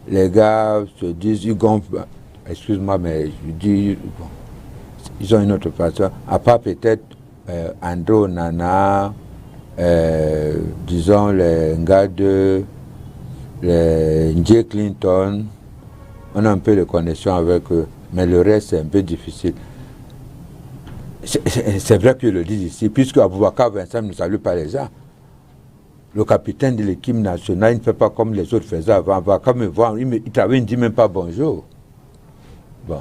les gars se disent, ils gonflent, excuse-moi, mais je dis, bon, ils ont une autre façon, à part peut-être Andro, Nana, disons les gars de les J. Clinton, on a un peu de connexion avec eux, mais le reste c'est un peu difficile. C'est vrai que je le dis ici, puisque Aboubakar Vincent ne salue pas les gens. Le capitaine de l'équipe nationale, il ne fait pas comme les autres faisaient avant. Aboubakar me voit, il travaille, il ne dit même pas bonjour. Bon.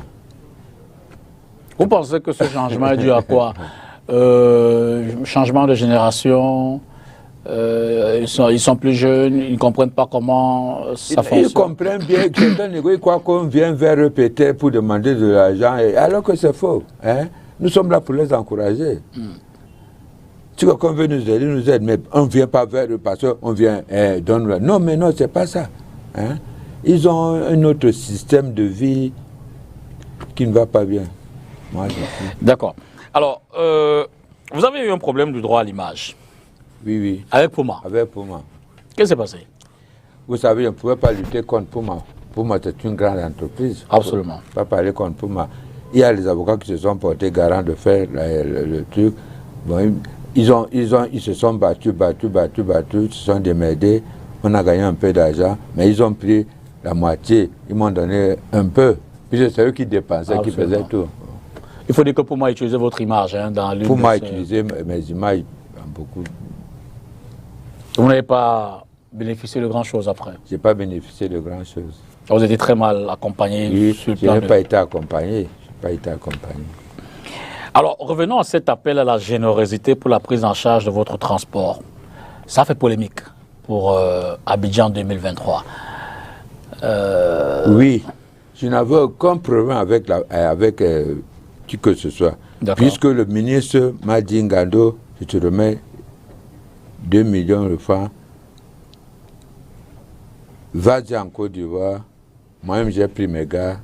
Vous pensez que ce changement est dû à quoi? Changement de génération, ils sont plus jeunes, ils ne comprennent pas comment ça fonctionne. Ils comprennent bien que certains négociants croient qu'on vient vers eux peut-être pour demander de l'argent, alors que c'est faux. Hein? Nous sommes là pour les encourager. Si quelqu'un veut nous aide, mais on ne vient pas vers eux parce qu'on vient donner. Non, mais non, c'est pas ça. Hein? Ils ont un autre système de vie qui ne va pas bien. D'accord. Alors, vous avez eu un problème du droit à l'image. Oui, oui. Avec Puma. Avec Puma. Qu'est-ce qui s'est passé? Vous savez, on ne pouvait pas lutter contre Puma. Puma, c'est une grande entreprise. Absolument. On ne peut pas parler contre Puma. Il y a les avocats qui se sont portés garants de faire le truc. Bon, ils se sont battus, ils se sont démerdés. On a gagné un peu d'argent, mais ils ont pris la moitié. Ils m'ont donné un peu. Puis c'est eux qui dépensaient, qui faisaient tout. Il faut dire que Puma a utilisé votre image dans l'une Puma a utilisé mes images beaucoup. Vous n'avez pas bénéficié de grand-chose après? Je n'ai pas bénéficié de grand-chose. Vous étiez très mal accompagné? Oui, sur le je plan n'ai pas été accompagné. Alors, revenons à cet appel à la générosité pour la prise en charge de votre transport. Ça fait polémique pour Abidjan 2023. Oui, je n'avais aucun problème avec qui que ce soit. Puisque le ministre m'a dit, Ngando, je te remets 2 millions de francs. Va-y en Côte d'Ivoire. Moi-même, j'ai pris mes gars.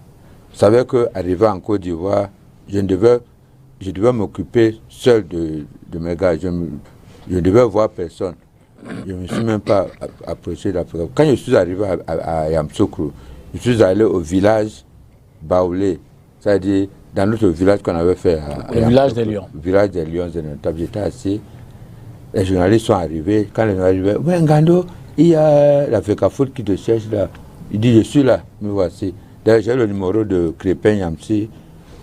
Je savais qu'arrivé en Côte d'Ivoire, je devais m'occuper seul de mes gars. Je ne devais voir personne. Je ne me suis même pas approché d'Afrique. Quand je suis arrivé à Yamoussoukro, je suis allé au village Baoulé, c'est-à-dire dans notre village qu'on avait fait. Le village des Lions. Le village des Lions, j'étais assis. Les journalistes sont arrivés. Quand les journalistes sont arrivés, Ngando, il y a l'Africa Foot qui te cherche là. Il dit, je suis là, me voici. D'ailleurs, j'ai le numéro de Crépin Yamsi,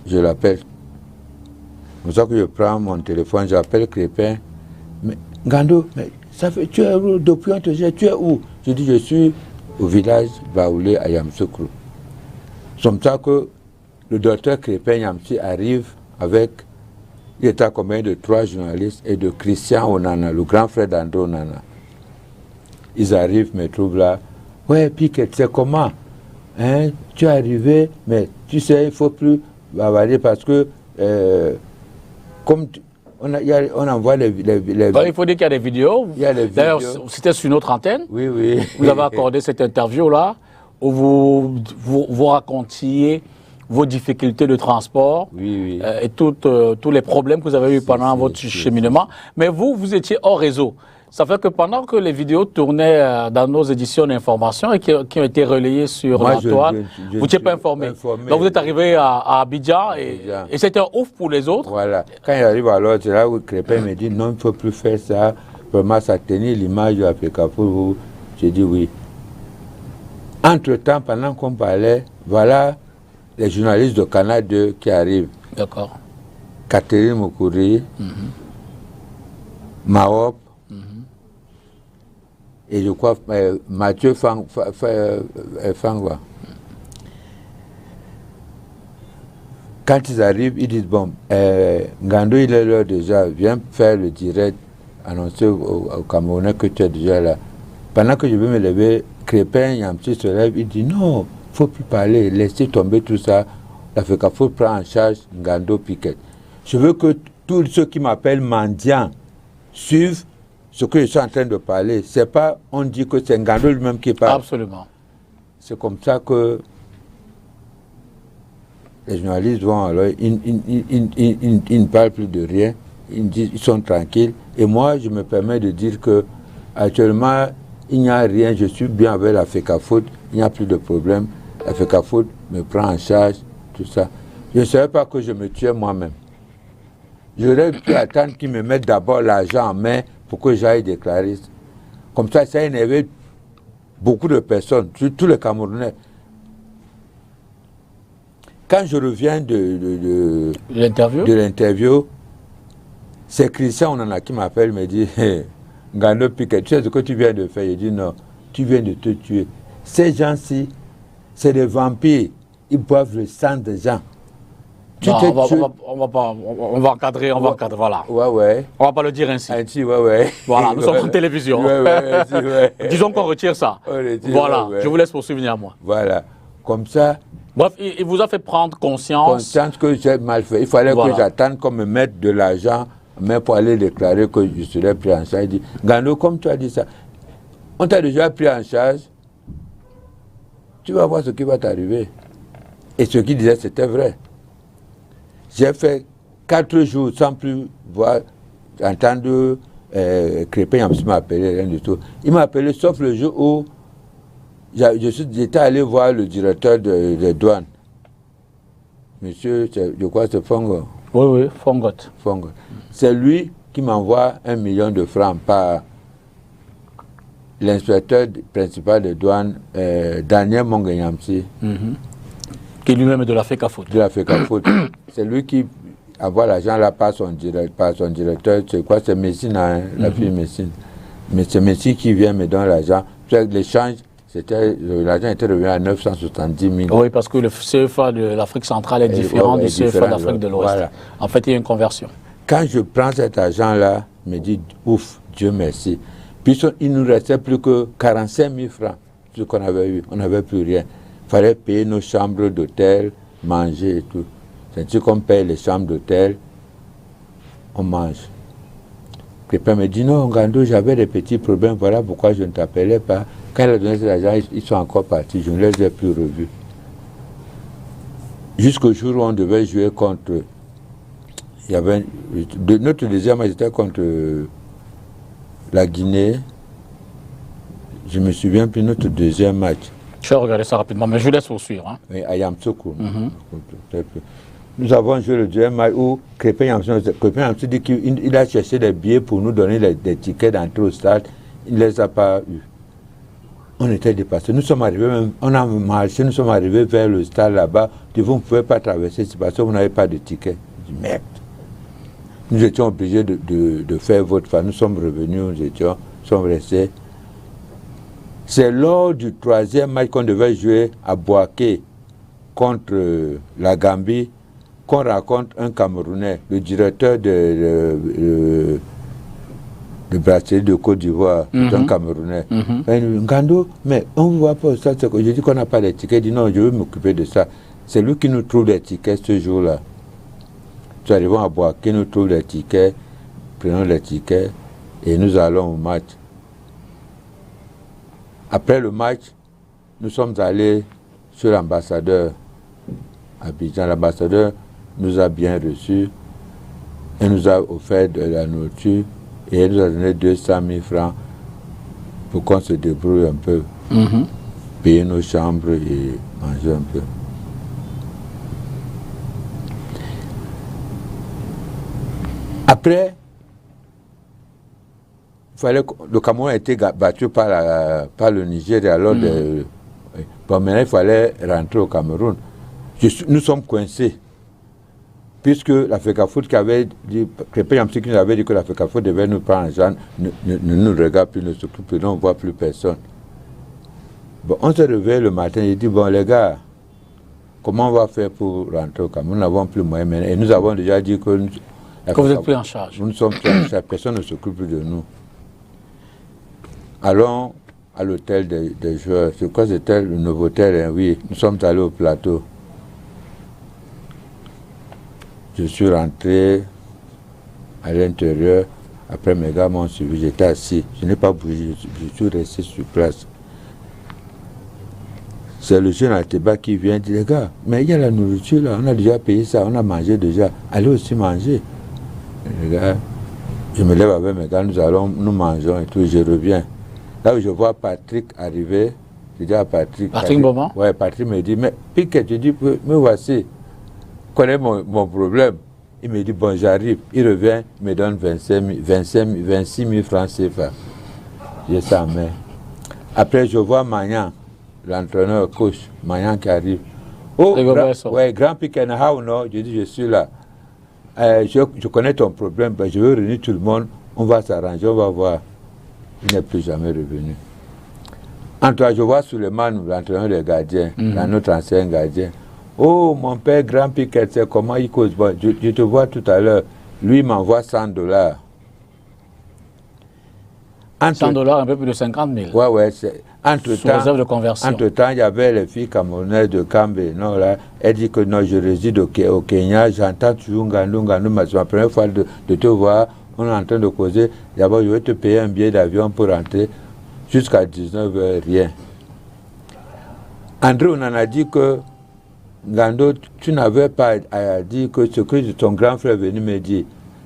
je l'appelle. C'est pour ça que je prends mon téléphone, j'appelle Crépin. Mais Ngando, mais ça fait, tu es où? Depuis on te cherche, tu es où? Je dis, je suis au village Baoulé à Yamoussoukro. C'est comme ça que le docteur Crépin Yamsi arrive avec, il était accompagné de 3 journalistes et de Christian Onana, le grand frère d'Andro Onana. Ils arrivent, me trouvent là. Ouais, Piquet, c'est comment? Hein, tu es arrivé, mais tu sais, il ne faut plus bavarder parce que, comme on envoie les il faut dire qu'il y a des vidéos. D'ailleurs, c'était sur notre antenne. Oui, oui. Vous avez accordé cette interview-là où vous racontiez vos difficultés de transport et tous les problèmes que vous avez eu pendant votre cheminement. Mais vous étiez hors réseau. Ça fait que pendant que les vidéos tournaient dans nos éditions d'information et qui ont été relayées sur la toile, vous n'étiez pas informé. Donc vous êtes arrivé à Abidjan et c'était un ouf pour les autres. Voilà. Quand il arrive alors, c'est là où Crépin me dit non, il ne faut plus faire ça. Vraiment, ça tenait l'image de l'Africa pour vous. J'ai dit oui. Entre-temps, pendant qu'on parlait, voilà les journalistes de Canal 2 qui arrivent. D'accord. Catherine Moukouri, Maop, et je crois Mathieu Fangwa. Quand ils arrivent, ils disent bon, Ngando il est là déjà, viens faire le direct, annoncer au Camerounais que tu es déjà là. Pendant que je vais me lever, Crépin, Yamsi se lève, il dit non, il ne faut plus parler, laissez tomber tout ça. L'Africa Foot prend en charge Ngando Piquet. Je veux que tous ceux qui m'appellent mendiant suivent ce que je suis en train de parler. C'est pas, on dit que c'est Ngando lui-même qui parle. Absolument. C'est comme ça que les journalistes vont alors, ils ne parlent plus de rien, ils sont tranquilles. Et moi, je me permets de dire que actuellement, il n'y a rien, je suis bien avec la FECAFOOT, il n'y a plus de problème. La FECAFOOT me prend en charge, tout ça. Je ne savais pas que je me tuais moi-même. J'aurais pu attendre qu'ils me mettent d'abord l'argent en main pour que j'aille déclarer. Comme ça a énervé beaucoup de personnes, tous les Camerounais. Quand je reviens de l'interview, c'est Christian Onana qui m'appelle, me dit Ngando Piquet, tu sais ce que tu viens de faire? Je dis non, tu viens de te tuer. Ces gens-ci, c'est des vampires, ils boivent le sang des gens. Non, on va encadrer, voilà. Ouais. On va pas le dire ainsi. Ouais. Voilà, nous sommes en télévision. Ouais. Disons qu'on retire ça. Voilà, je vous laisse poursuivre à moi. Voilà, comme ça. Bref, il vous a fait prendre conscience que j'ai mal fait. Il fallait que j'attende qu'on me mette de l'argent, mais pour aller déclarer que je serais pris en charge. Il dit, Ngando, comme tu as dit ça, on t'a déjà pris en charge, tu vas voir ce qui va t'arriver. Et ce qu'il disait, c'était vrai. J'ai fait 4 jours sans plus voir, entendre Crépin Yamsi m'appeler, rien du tout. Il m'a appelé sauf le jour où j'étais allé voir le directeur de douane. Monsieur, je crois que c'est Fongo. Oui, Fongo. C'est lui qui m'envoie 1 million de francs par l'inspecteur principal de douane, Daniel Monganyamsi. Qui lui-même est de la FECAFOOT. C'est lui qui envoie l'argent là par son directeur. C'est quoi? C'est Messine, la fille Messine. Mais c'est Messine qui vient me donner l'argent. L'échange, l'argent était revenu à 970 000. Oui, parce que le CFA de l'Afrique centrale est différent du CFA d'Afrique de l'Ouest. Voilà. En fait, il y a une conversion. Quand je prends cet argent-là, je me dis, ouf, Dieu merci. Puis il ne nous restait plus que 45 000 francs, ce qu'on avait eu. On n'avait plus rien. Il fallait payer nos chambres d'hôtel, manger et tout. C'est ainsi qu'on paye les chambres d'hôtel, on mange. Quelqu'un me dit, non, Ngando, j'avais des petits problèmes, voilà pourquoi je ne t'appelais pas. Quand il a donné cet argent, ils sont encore partis, je ne les ai plus revus. Jusqu'au jour où on devait jouer contre... Il y avait... Notre deuxième match était contre la Guinée. Je me souviens plus de notre deuxième match. Je vais regarder ça rapidement, mais je vous laisse poursuivre. Hein. Oui, à Yamsoukou. Nous avons joué le deuxième match où Crépin Yamsoukou dit qu'il a cherché des billets pour nous donner des tickets d'entrée au stade. Il ne les a pas eus. On était dépassés. Nous sommes arrivés, même, on a marché, nous sommes arrivés vers le stade là-bas. Vous ne pouvez pas traverser, c'est parce que vous n'avez pas de ticket. Je dis merde. Nous étions obligés de faire votre phare. Nous sommes revenus, nous sommes restés. C'est lors du 3e match qu'on devait jouer à Bouaké contre la Gambie qu'on raconte un Camerounais, le directeur de brasserie de Côte d'Ivoire, un Camerounais. Ngando, mais on ne voit pas ça. Je dis qu'on n'a pas de tickets. Il dit non, je veux m'occuper de ça. C'est lui qui nous trouve des tickets ce jour-là. Nous arrivons à Bouaké, nous trouve des tickets, prenons les tickets et nous allons au match. Après le match, nous sommes allés chez l'ambassadeur à Abidjan. L'ambassadeur nous a bien reçus et nous a offert de la nourriture et il nous a donné 200 000 francs pour qu'on se débrouille un peu, payer nos chambres et manger un peu. Après, le Cameroun a été battu par le Niger et alors bon, maintenant il fallait rentrer au Cameroun. Nous sommes coincés. Puisque la FECAFOOT qui avait dit, qui nous avait dit que la FECAFOOT devait nous prendre en charge, ne nous regarde plus, ne s'occupe plus, on ne voit plus personne. Bon, on s'est réveillé le matin, il dit, bon les gars, comment on va faire pour rentrer au Cameroun? Nous n'avons plus moyen maintenant. Et nous avons déjà dit que vous êtes pris en charge. Nous sommes pris en charge, personne ne s'occupe plus de nous. Allons à l'hôtel des joueurs. C'est quoi c'était le Novotel, hein? Oui, nous sommes allés au plateau. Je suis rentré à l'intérieur. Après, mes gars m'ont suivi. J'étais assis. Je n'ai pas bougé. Je suis resté sur place. C'est le jeune Ateba qui vient dire, les gars, mais il y a la nourriture là. On a déjà payé ça. On a mangé déjà. Allez aussi manger. Les gars, je me lève avec mes gars. Nous mangeons et tout. Je reviens. Là où je vois Patrick arriver, je dis à Patrick... Patrick Beaumont? Ouais, Patrick me dit, mais Piquet, je dis, me voici, connais mon problème. Il me dit, bon, j'arrive. Il revient, il me donne 26 000 francs CFA. J'ai ça en main. Après, je vois Magnan, l'entraîneur, coach, Magnan qui arrive. Oh, grand Piquet, non? Je dis, je suis là. Je connais ton problème, ben, je veux réunir tout le monde, on va s'arranger, on va voir. Il n'est plus jamais revenu. Entre je vois Suleiman, l'entraîneur des gardiens, notre ancien gardien. Oh, mon père, grand Piquet, c'est comment il cause. Bon, je te vois tout à l'heure. Lui, il m'envoie $100. $100, un peu plus de 50 000. Ouais, ouais. Réserve de conversion. Entre-temps, il y avait les filles camerounaises de Kambé. Non, là, elle dit que non, je réside au Kenya, j'entends toujours Ngandou, mais c'est ma première fois de te voir. On est en train de causer. D'abord, je vais te payer un billet d'avion pour rentrer. Jusqu'à 19h, rien. André, on en a dit que Ngando, tu n'avais pas à dire que ce que ton grand frère est venu me dire.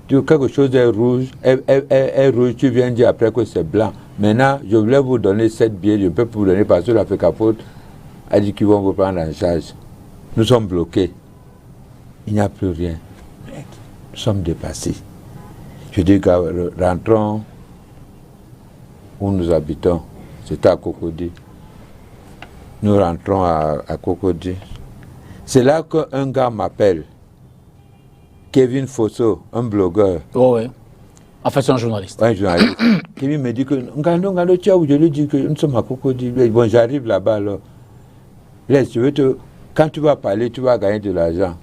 Quelque chose est rouge, est rouge, tu viens dire après que c'est blanc. Maintenant, je voulais vous donner 7 billets, je ne peux pas vous donner parce que la FECAFOOT a dit qu'ils vont vous prendre en charge. Nous sommes bloqués. Il n'y a plus rien. Nous sommes dépassés. Je dis, rentrons où nous habitons. C'était à Cocody. Nous rentrons à Cocody. C'est là qu'un gars m'appelle. Kevin Fosso, un blogueur. Oh oui. En fait, c'est un journaliste. Ouais, un journaliste. Kevin me dit que Ngando, tu as où je lui dis que nous sommes à Cocody. Bon, j'arrive là-bas alors. Laisse, quand tu vas parler, tu vas gagner de l'argent.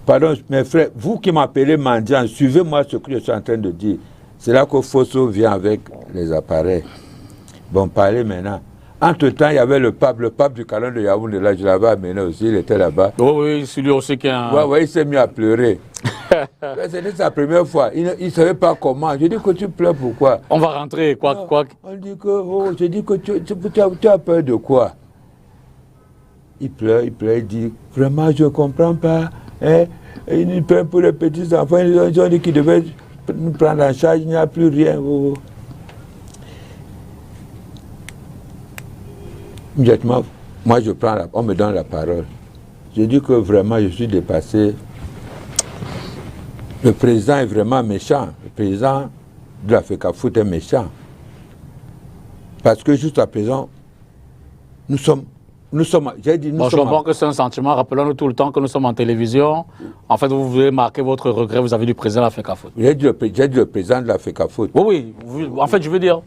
Pardon, mes frères, vous qui m'appelez mendiant, suivez-moi ce que je suis en train de dire. C'est là que Fosso vient avec les appareils. Bon, parlez maintenant. Entre-temps, il y avait le pape du canon de Yaoundé, là, je l'avais amené aussi, il était là-bas. Oh oui, c'est lui aussi qui a... Ouais, il s'est mis à pleurer. C'était sa première fois, il ne savait pas comment. Je dis que tu pleures pourquoi? On va rentrer, quoi. On dit que, je dis que tu as peur de quoi? Il pleure, il dit, vraiment, je ne comprends pas. Hein? Ils prennent pour les petits enfants, ils ont dit qu'ils devaient nous prendre en charge, il n'y a plus rien. Immédiatement, moi je prends on me donne la parole. Je dis que vraiment je suis dépassé. Le président est vraiment méchant. Le président de la FECAFOOT est méchant. Parce que jusqu'à présent, nous sommes j'ai dit, je comprends que c'est un sentiment. Rappelons-nous tout le temps que nous sommes en télévision. En fait, vous voulez marquer votre regret vis-à-vis du président de la FECAFOOT. J'ai dit le président de la FECAFOOT. Oui. En fait, je veux dire,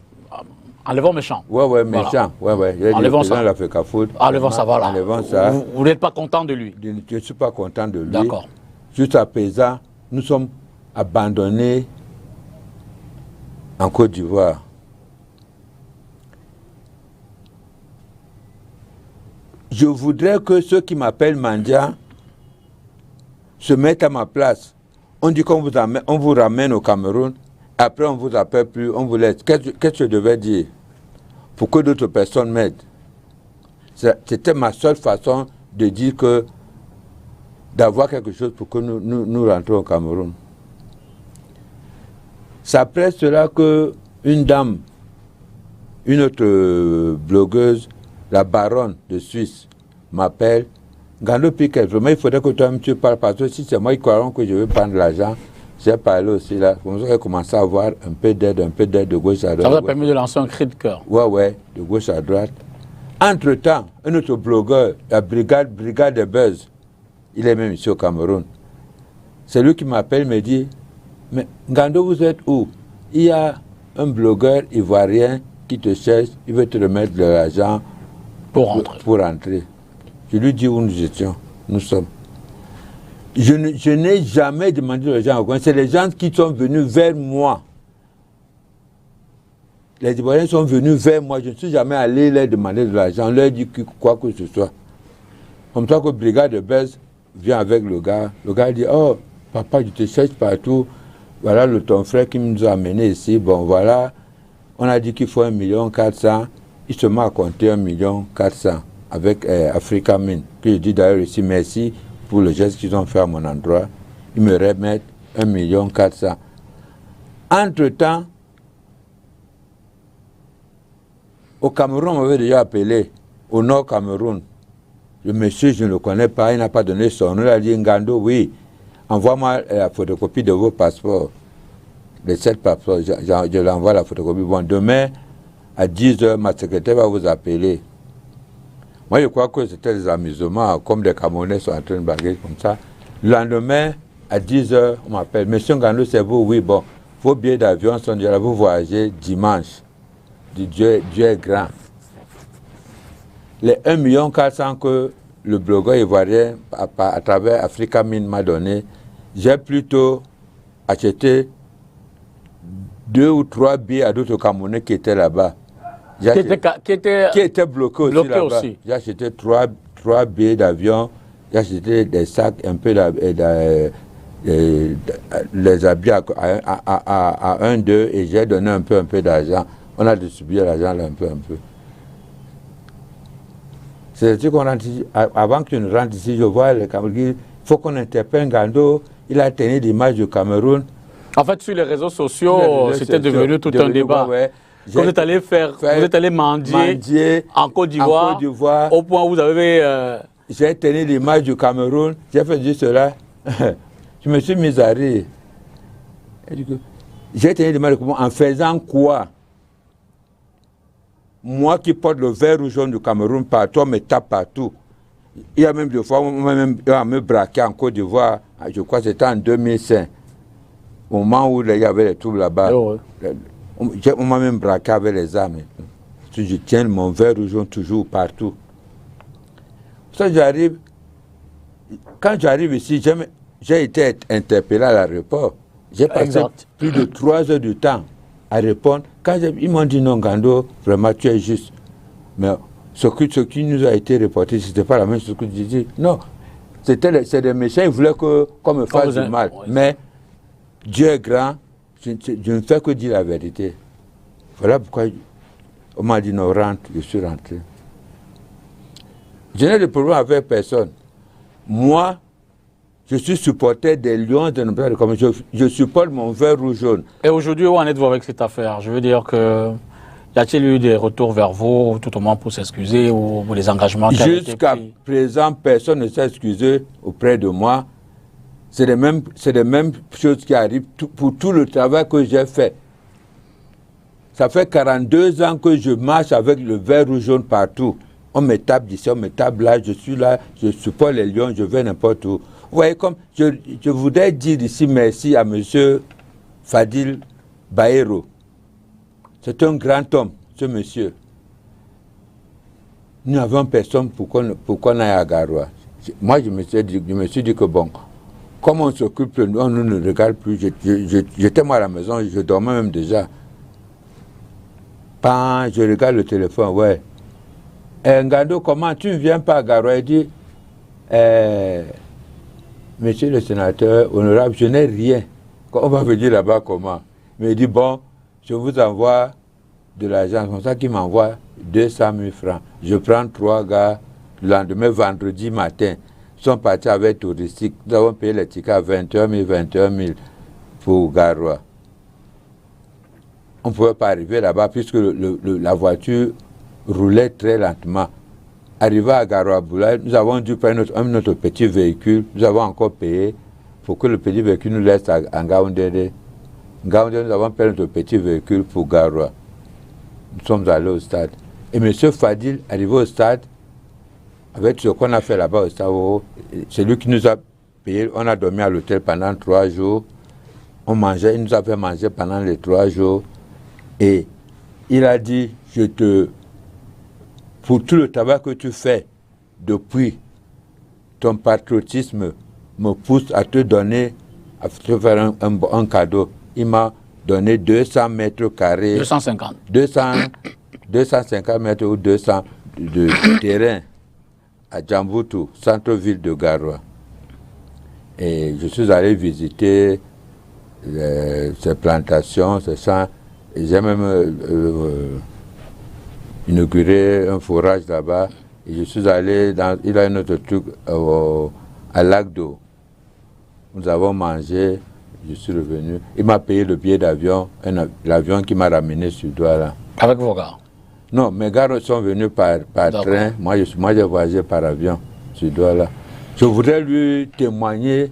enlevons méchant. Ouais, méchant. Voilà. Ouais. J'ai dit le président de la FECAFOOT. Enlevons ça, voilà. Enlevons ça. Vous n'êtes pas content de lui? Je ne suis pas content de lui. D'accord. Jusqu'à présent, nous sommes abandonnés en Côte d'Ivoire. Je voudrais que ceux qui m'appellent mendiant se mettent à ma place. On dit qu'on vous ramène au Cameroun, après on ne vous appelle plus, on vous laisse. Qu'est-ce que je devais dire pour que d'autres personnes m'aident? C'était ma seule façon de dire que d'avoir quelque chose pour que nous rentrons au Cameroun. C'est après cela qu'une dame, une autre blogueuse, la baronne de Suisse, m'appelle. Ngando Piquet, vraiment, il faudrait que toi-même tu parles, parce que si c'est moi qui crois que je vais prendre l'argent, j'ai parlé aussi là. Comme ça, j'ai commencé à avoir un peu d'aide de gauche à droite. Ça vous a permis de lancer un cri de cœur. Ouais, de gauche à droite. Entre-temps, un autre blogueur, la brigade de Buzz, il est même ici au Cameroun. C'est lui qui m'appelle, me dit, mais Ngando, vous êtes où? Il y a un blogueur ivoirien qui te cherche, il veut te remettre de l'argent pour rentrer. Je lui dis où nous étions, nous sommes. Je n'ai jamais demandé de l'argent au Congo. C'est les gens qui sont venus vers moi. Les Ivoiriens sont venus vers moi. Je ne suis jamais allé leur demander de l'argent, leur dire quoi que ce soit. Comme ça que brigade de Buzz vient avec le gars. Le gars dit, oh, papa, je te cherche partout. Voilà ton frère qui nous a amenés ici. Bon, voilà. On a dit qu'il faut 1,4 million. Il se met à compter 1,4 million avec Africa Mine. Puis je dis d'ailleurs ici merci pour le geste qu'ils ont fait à mon endroit. Ils me remettent 1,4 million. Entre-temps, Au Cameroun, on m'avait déjà appelé, au Nord Cameroun. Le monsieur, je ne le connais pas, il n'a pas donné son nom. Il a dit, Ngando, oui, envoie-moi la photocopie de vos passeports. Les 7 passeports, je l'envoie la photocopie. Bon, demain, à 10h, ma secrétaire va vous appeler. Moi, je crois que c'était des amusements, comme des Camerounais sont en train de baguer comme ça. Le lendemain, à 10h, on m'appelle. Monsieur Ngando, c'est vous? Oui, bon. Vos billets d'avion sont déjà là, vous voyagez dimanche. Dieu est grand. Les 1 400 000 que le blogueur ivoirien, à travers Africa Mine, m'a donné, j'ai plutôt acheté 2 ou 3 billets à d'autres Camerounais qui étaient là-bas. Qui étaient bloqués aussi là-bas. J'ai acheté 3 billets d'avion, j'ai acheté des sacs, un peu les habits à 1, 2 et j'ai donné un peu d'argent. On a distribué l'argent là un peu. C'est-à-dire qu'on rentre ici, avant que tu ne rentres ici, je vois le Cameroun, il faut qu'on interpelle Ngando, il a tenu l'image du Cameroun. En fait, sur les réseaux sociaux, c'était devenu tout un débat. Ouais. Vous êtes allé vous êtes allé mendier en Côte d'Ivoire, au point où vous avez... J'ai tenu l'image du Cameroun, j'ai fait juste cela. Je me suis mis à rire. J'ai tenu l'image du Cameroun en faisant quoi? Moi qui porte le vert ou jaune du Cameroun partout, on me tape partout. Il y a même des fois, on m'a me braqué en Côte d'Ivoire, je crois que c'était en 2005, au moment où il y avait les troubles là-bas. Oh ouais. On m'a même braqué avec les armes. Je tiens mon vert ou jaune toujours partout. Ça, quand j'arrive ici, j'ai été interpellé à l'aéroport. J'ai passé plus de 3 heures du temps à répondre. Quand ils m'ont dit non, Ngando, vraiment tu es juste. Mais ce qui nous a été reporté, ce n'était pas la même chose que tu disais. Non, c'est des méchants, ils voulaient qu'on me fasse du mal. Ouais. Mais Dieu est grand, je ne fais que dire la vérité. Voilà pourquoi on m'a dit non, rentre, je suis rentré. Je n'ai de problème avec personne. Moi, je suis supporter des Lions de notre je supporte mon vert rouge jaune. Et aujourd'hui, où en êtes-vous avec cette affaire? Je veux dire que y a-t-il eu des retours vers vous, tout au moins pour s'excuser ou pour les engagements qui ont été pris? Jusqu'à présent, personne ne s'est excusé auprès de moi. C'est les mêmes choses qui arrivent pour tout le travail que j'ai fait. Ça fait 42 ans que je marche avec le vert rouge jaune partout. On me tape d'ici, on me tape là, je suis là, je supporte les Lions, je vais n'importe où. Vous voyez, comme je voudrais dire ici merci à M. Fadil Baero. C'est un grand homme, ce monsieur. Nous n'avons personne pour qu'on aille à Garoua. Moi, je me suis dit que bon, comme on s'occupe, on ne regarde plus. J'étais moi à la maison, je dormais même déjà. Je regarde le téléphone, ouais. Ngando, comment tu ne viens pas à Garoua? Il dit, monsieur le sénateur, honorable, je n'ai rien. On va venir là-bas comment? Mais il dit, bon, je vous envoie de l'argent. C'est comme ça qu'il m'envoie 200 000 francs. Je prends 3 gars, le lendemain, vendredi matin. Ils sont partis avec touristique. Nous avons payé les tickets à 21 000 pour Garoua. On ne pouvait pas arriver là-bas puisque la voiture roulait très lentement. Arrivé à Garoua-Boulaye, nous avons dû prendre notre petit véhicule. Nous avons encore payé pour que le petit véhicule nous laisse à Ngaoundéré. Ngaoundéré, nous avons pris notre petit véhicule pour Garoua. Nous sommes allés au stade. Et M. Fadil, arrivé au stade, avec ce qu'on a fait là-bas au stade, c'est lui qui nous a payé. On a dormi à l'hôtel pendant 3 jours. On mangeait, il nous a fait manger pendant les 3 jours. Et il a dit, pour tout le travail que tu fais depuis, ton patriotisme me pousse à te donner, à te faire un cadeau. Il m'a donné 200 mètres carrés. 250. 250 mètres ou 200 de terrain à Djamboutou, centre-ville de Garoua. Et je suis allé visiter ces plantations, ces champs. Et j'ai même inauguré un forage là-bas. Et je suis allé il a un autre truc à Lac d'eau. Nous avons mangé, je suis revenu. Il m'a payé le billet d'avion, l'avion qui m'a ramené sur Douala. Avec vos gars? Non, mes gars sont venus par train. Moi, j'ai voyagé par avion sur Douala. Je voudrais lui témoigner,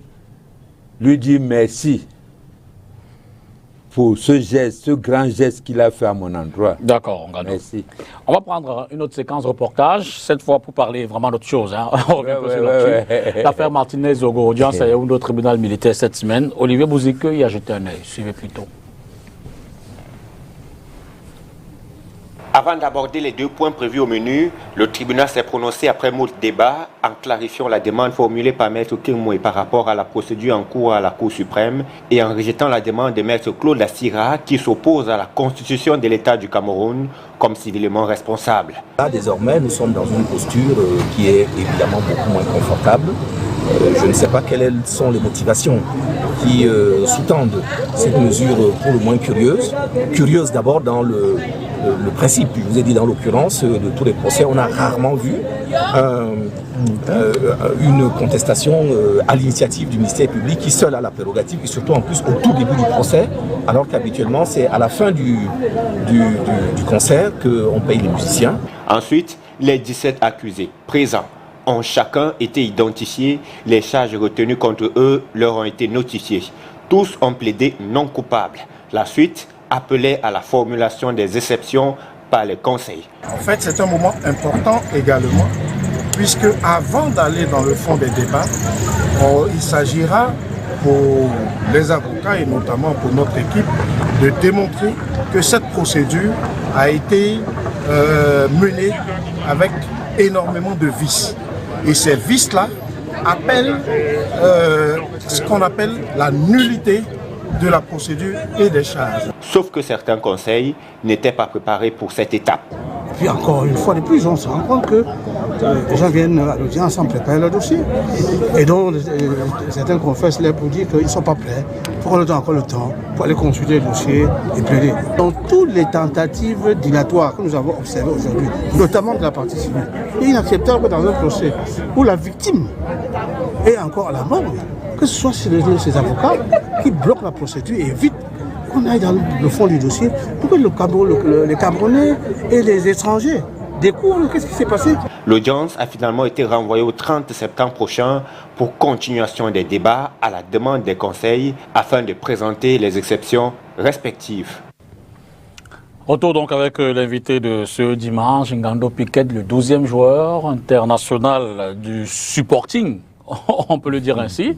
lui dire merci pour ce geste, ce grand geste qu'il a fait à mon endroit. D'accord, on gagne. Merci. On va prendre une autre séquence reportage, cette fois pour parler vraiment d'autre chose. Hein. On revient un peu sur là-dessus. L'affaire Martinez-Zogo, audience à Yaoundé au tribunal militaire cette semaine. Olivier Bouzike y a jeté un œil. Suivez plutôt. Avant d'aborder les 2 points prévus au menu, le tribunal s'est prononcé après moult débats en clarifiant la demande formulée par Maître Kingmoué par rapport à la procédure en cours à la Cour suprême et en rejetant la demande de Maître Claude Assira qui s'oppose à la constitution de l'État du Cameroun comme civilement responsable. Là, désormais, nous sommes dans une posture qui est évidemment beaucoup moins confortable. Je ne sais pas quelles sont les motivations qui sous-tendent cette mesure pour le moins curieuse. Curieuse d'abord dans le principe, je vous ai dit dans l'occurrence de tous les procès, on a rarement vu une contestation à l'initiative du ministère public qui seul a la prérogative et surtout en plus au tout début du procès, alors qu'habituellement c'est à la fin du concert qu'on paye les musiciens. Ensuite, les 17 accusés présents ont chacun été identifiés, les charges retenues contre eux leur ont été notifiées. Tous ont plaidé non coupables. La suite appelait à la formulation des exceptions par les conseils. En fait, c'est un moment important également, puisque avant d'aller dans le fond des débats, il s'agira pour les avocats et notamment pour notre équipe de démontrer que cette procédure a été menée avec énormément de vices. Et ces vices-là appellent ce qu'on appelle la nullité de la procédure et des charges. Sauf que certains conseils n'étaient pas préparés pour cette étape. Puis encore une fois de plus, on se rend compte que les gens viennent à l'audience sans préparer leur dossier. Et donc, certains confessent les pour dire qu'ils ne sont pas prêts, pour qu'on leur donne encore le temps, pour aller consulter le dossier et plaider. Dans toutes les tentatives dilatoires que nous avons observées aujourd'hui, notamment de la partie civile, il est inacceptable que dans un procès où la victime est encore à la mort, que ce soit ces avocats qui bloquent la procédure et évitent qu'on aille dans le fond du dossier pour que les Camerounais et les étrangers découvrent qu'est-ce qui s'est passé. L'audience a finalement été renvoyée au 30 septembre prochain pour continuation des débats à la demande des conseils afin de présenter les exceptions respectives. Retour donc avec l'invité de ce dimanche, Ngando Piquet, le 12e joueur international du supporting, on peut le dire ainsi,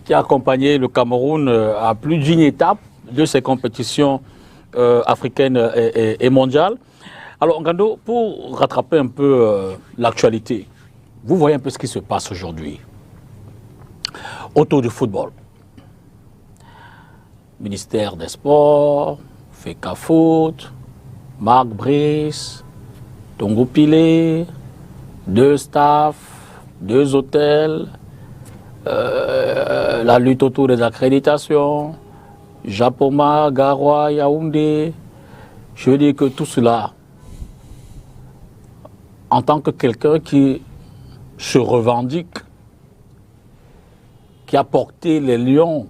qui a accompagné le Cameroun à plus d'une étape de ces compétitions africaines et mondiales. Alors Ngando, pour rattraper un peu l'actualité, vous voyez un peu ce qui se passe aujourd'hui autour du football. Ministère des Sports, FECAFOOT, Marc Brice, Tongo Pilé, 2 staffs, 2 hôtels, la lutte autour des accréditations, Japoma, Garoua, Yaoundé. Je veux dire que tout cela, en tant que quelqu'un qui se revendique, qui a porté les lions,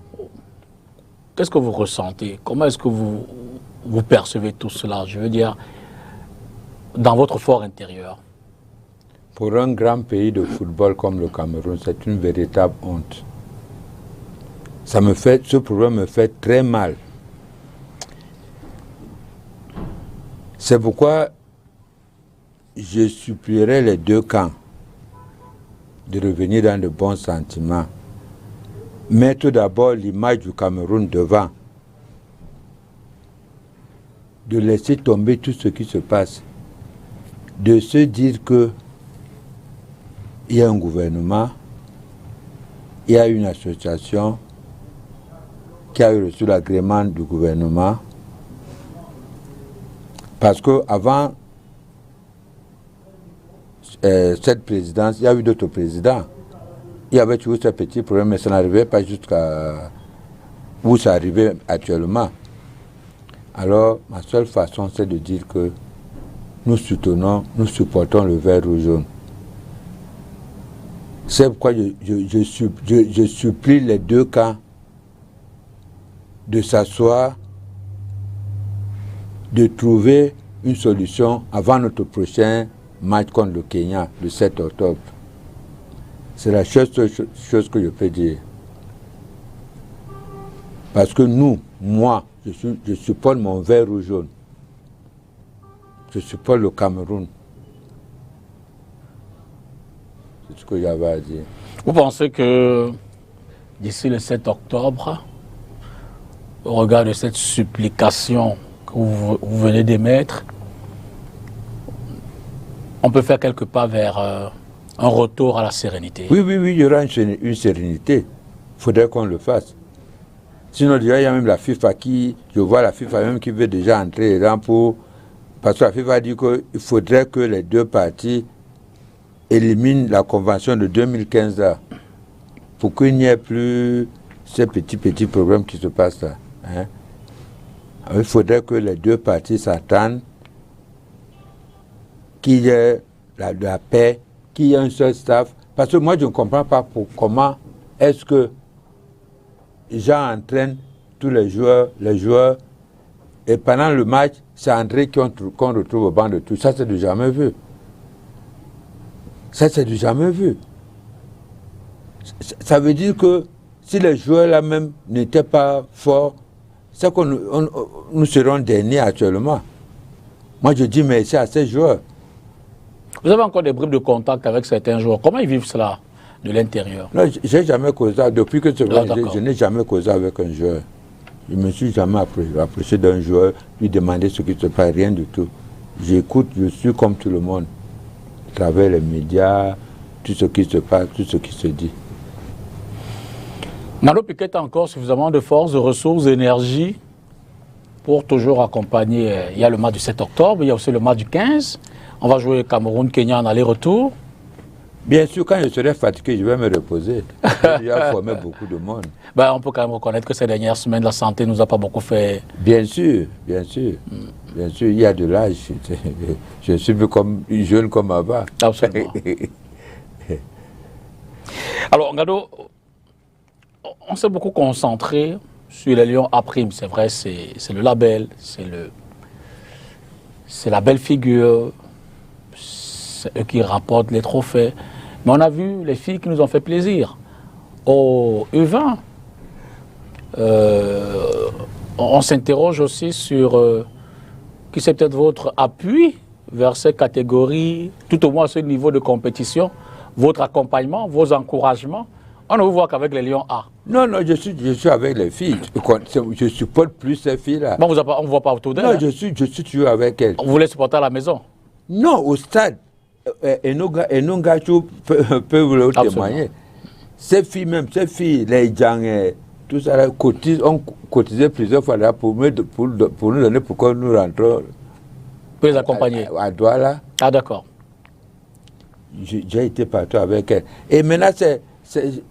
qu'est-ce que vous ressentez? Comment est-ce que vous percevez tout cela? Je veux dire, dans votre fort intérieur. Pour un grand pays de football comme le Cameroun, c'est une véritable honte. Ce problème me fait très mal. C'est pourquoi je supplierai les 2 camps de revenir dans de bons sentiments. Mettre d'abord l'image du Cameroun devant. De laisser tomber tout ce qui se passe. De se dire que il y a un gouvernement, il y a une association qui a reçu l'agrément du gouvernement. Parce qu'avant cette présidence, il y a eu d'autres présidents. Il y avait toujours ce petit problème, mais ça n'arrivait pas jusqu'à où ça arrivait actuellement. Alors, ma seule façon, c'est de dire que nous supportons le vert ou jaune. C'est pourquoi je supplie les 2 camps de s'asseoir, de trouver une solution avant notre prochain match contre le Kenya, le 7 octobre. C'est la chose que je peux dire. Parce que moi, je supporte mon vert ou jaune. Je supporte le Cameroun. C'est ce que j'avais à dire. Vous pensez que d'ici le 7 octobre, au regard de cette supplication que vous venez d'émettre, on peut faire quelques pas vers un retour à la sérénité? Oui, il y aura une sérénité. Il faudrait qu'on le fasse. Sinon, déjà, il y a même la FIFA je vois la FIFA même qui veut déjà entrer dedans parce que la FIFA dit qu'il faudrait que les deux parties éliminent la convention de 2015 là, pour qu'il n'y ait plus ces petits problèmes qui se passent là. Hein. Il faudrait que les deux parties s'attendent, qu'il y ait la paix, qu'il y ait un seul staff. Parce que moi, je ne comprends pas comment est-ce que les gens entraînent tous les joueurs, et pendant le match, c'est André qu'on retrouve au banc de tout. Ça, c'est du jamais vu. Ça, c'est du jamais vu. Ça veut dire que si les joueurs là-même n'étaient pas forts, c'est que nous serons derniers actuellement. Moi, je dis merci à ces joueurs. Vous avez encore des bribes de contact avec certains joueurs. Comment ils vivent cela de l'intérieur? Non, je n'ai jamais causé. Depuis que je n'ai jamais causé avec un joueur. Je ne me suis jamais approché d'un joueur, lui demander ce qui se passe, rien du tout. J'écoute, je suis comme tout le monde. À travers les médias, tout ce qui se passe, tout ce qui se dit. Nano Piquet a encore suffisamment de force, de ressources, d'énergie pour toujours accompagner. Il y a le match du 7 octobre, il y a aussi le match du 15. On va jouer Cameroun-Kenya en aller-retour. Bien sûr, quand je serai fatigué, je vais me reposer. J'ai déjà formé beaucoup de monde. On peut quand même reconnaître que ces dernières semaines, la santé ne nous a pas beaucoup fait. Bien sûr. Bien sûr, il y a de l'âge. Je suis plus jeune comme avant. Absolument. Alors, Ngado, on s'est beaucoup concentré sur les Lions A'. C'est vrai, c'est le label, c'est la belle figure, c'est eux qui rapportent les trophées. Mais on a vu les filles qui nous ont fait plaisir. Au U20, on s'interroge aussi sur qui c'est peut-être votre appui vers ces catégories, tout au moins à ce niveau de compétition, votre accompagnement, vos encouragements. On ne vous voit qu'avec les Lions A. Non, je suis avec les filles. Je supporte plus ces filles-là. On ne voit pas autour d'elles. Non, je suis toujours avec elles. Vous les supportez à la maison? Non, au stade. Et nos gars peuvent vous le témoigner. Ces filles, les gens, tout ça, ont cotisé plusieurs fois là pour nous donner pourquoi nous rentrons. Pour les accompagner à Douala. Ah, d'accord. J'ai été partout avec elles. Et maintenant, ces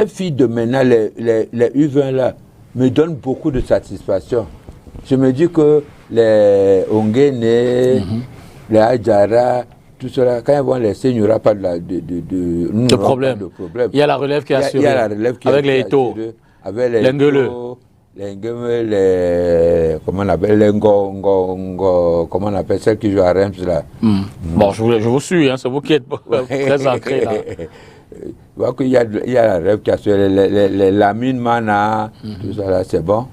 filles de maintenant, les U20 là, me donnent beaucoup de satisfaction. Je me dis que les Ongene, les Adjara, tout cela, quand ils vont laisser, il n'y aura pas de problème. Il y a la relève qui est assurée. Il y a la relève qui avec les Eto, avec les Lenguele. Comment on appelle les comment on appelle celles qui jouent à Reims là. Bon, je vous suis, hein, c'est vous qui êtes très ancré là. Je vois qu'il y a la relève qui est assurée, les Lamine Mana, tout ça là, c'est bon.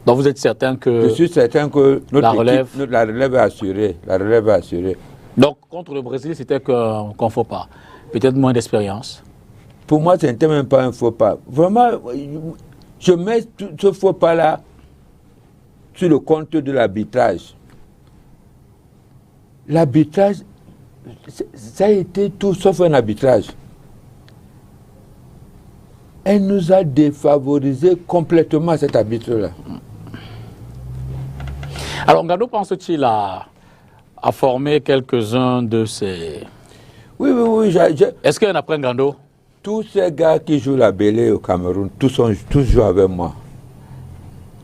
Donc vous êtes certain que... Je suis certain que la relève est assurée. La relève est assurée. Donc contre le Brésil, c'était qu'on faux pas. Peut-être moins d'expérience. Pour moi, ce n'était même pas un faux pas. Vraiment, je mets ce faux pas là sur le compte de l'arbitrage. L'arbitrage, ça a été tout sauf un arbitrage. Elle nous a défavorisé complètement, cet arbitre-là. Alors, Ngado pense-t-il à former quelques-uns de ces... Oui. Est-ce qu'il y en a après Ngado? Tous ces gars qui jouent la Bélé au Cameroun, tous jouent avec moi.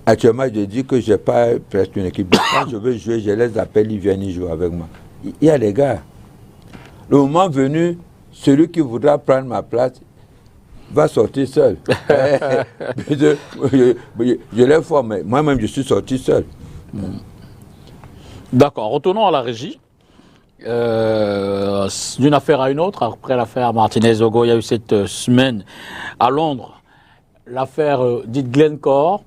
Actuellement, je dis que je n'ai pas presque une équipe. Quand je veux jouer, je les appelle, ils viennent jouer avec moi. Il y a des gars. Le moment venu, celui qui voudra prendre ma place va sortir seul. Je les forme, moi-même je suis sorti seul. D'accord, retournons à la régie. D'une affaire à une autre, après l'affaire Martinez-Ogo, il y a eu cette semaine à Londres l'affaire dite Glencore,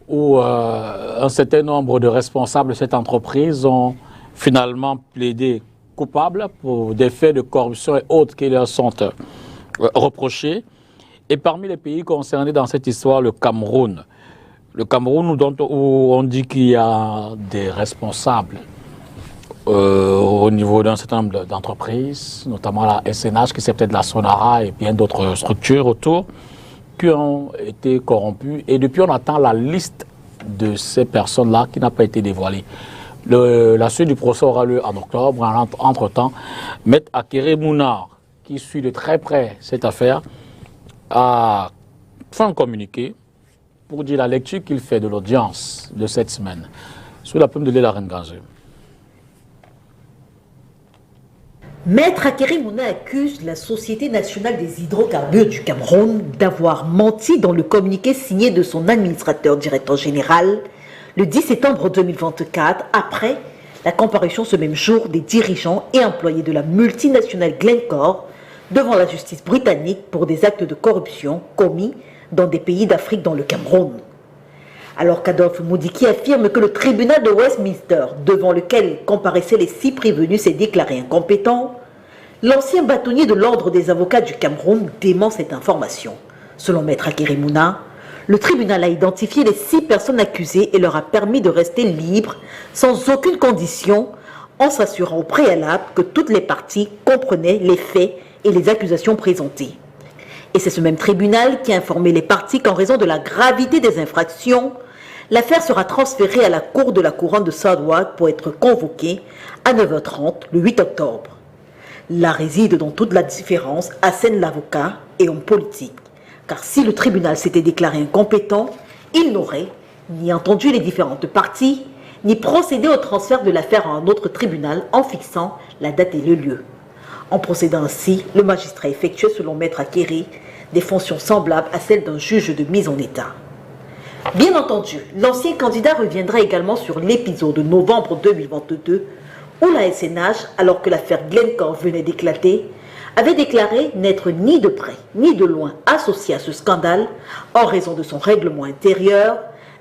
où un certain nombre de responsables de cette entreprise ont finalement plaidé coupables pour des faits de corruption et autres qui leur sont reprochés. Et parmi les pays concernés dans cette histoire, le Cameroun. Le Cameroun où on dit qu'il y a des responsables au niveau d'un certain nombre d'entreprises, notamment la SNH, qui c'est peut-être la Sonara et bien d'autres structures autour, qui ont été corrompus. Et depuis, on attend la liste de ces personnes-là qui n'a pas été dévoilée. La suite du procès aura lieu en octobre. Entre-temps, Maître Akere Mounard, qui suit de très près cette affaire, a fait un communiqué pour dire la lecture qu'il fait de l'audience de cette semaine sous la plume de Léla Rengange. Maître Akere Mouna accuse la Société nationale des hydrocarbures du Cameroun d'avoir menti dans le communiqué signé de son administrateur directeur général le 10 septembre 2024, après la comparution ce même jour des dirigeants et employés de la multinationale Glencore devant la justice britannique pour des actes de corruption commis dans des pays d'Afrique dont le Cameroun. Alors qu'Adolphe Moudiki affirme que le tribunal de Westminster, devant lequel comparaissaient les 6 prévenus, s'est déclaré incompétent, l'ancien bâtonnier de l'ordre des avocats du Cameroun dément cette information. Selon Maître Akere Mouna, le tribunal a identifié les 6 personnes accusées et leur a permis de rester libres sans aucune condition, en s'assurant au préalable que toutes les parties comprenaient les faits et les accusations présentées. Et c'est ce même tribunal qui a informé les parties qu'en raison de la gravité des infractions, l'affaire sera transférée à la Cour de la Couronne de Southwark pour être convoquée à 9h30 le 8 octobre. Là réside dans toute la différence, assène l'avocat et homme politique. Car si le tribunal s'était déclaré incompétent, il n'aurait ni entendu les différentes parties, ni procédé au transfert de l'affaire à un autre tribunal en fixant la date et le lieu. En procédant ainsi, le magistrat effectuait, selon Maître Akere, des fonctions semblables à celles d'un juge de mise en état. Bien entendu, l'ancien candidat reviendra également sur l'épisode de novembre 2022 où la SNH, alors que l'affaire Glencore venait d'éclater, avait déclaré n'être ni de près ni de loin associé à ce scandale en raison de son règlement intérieur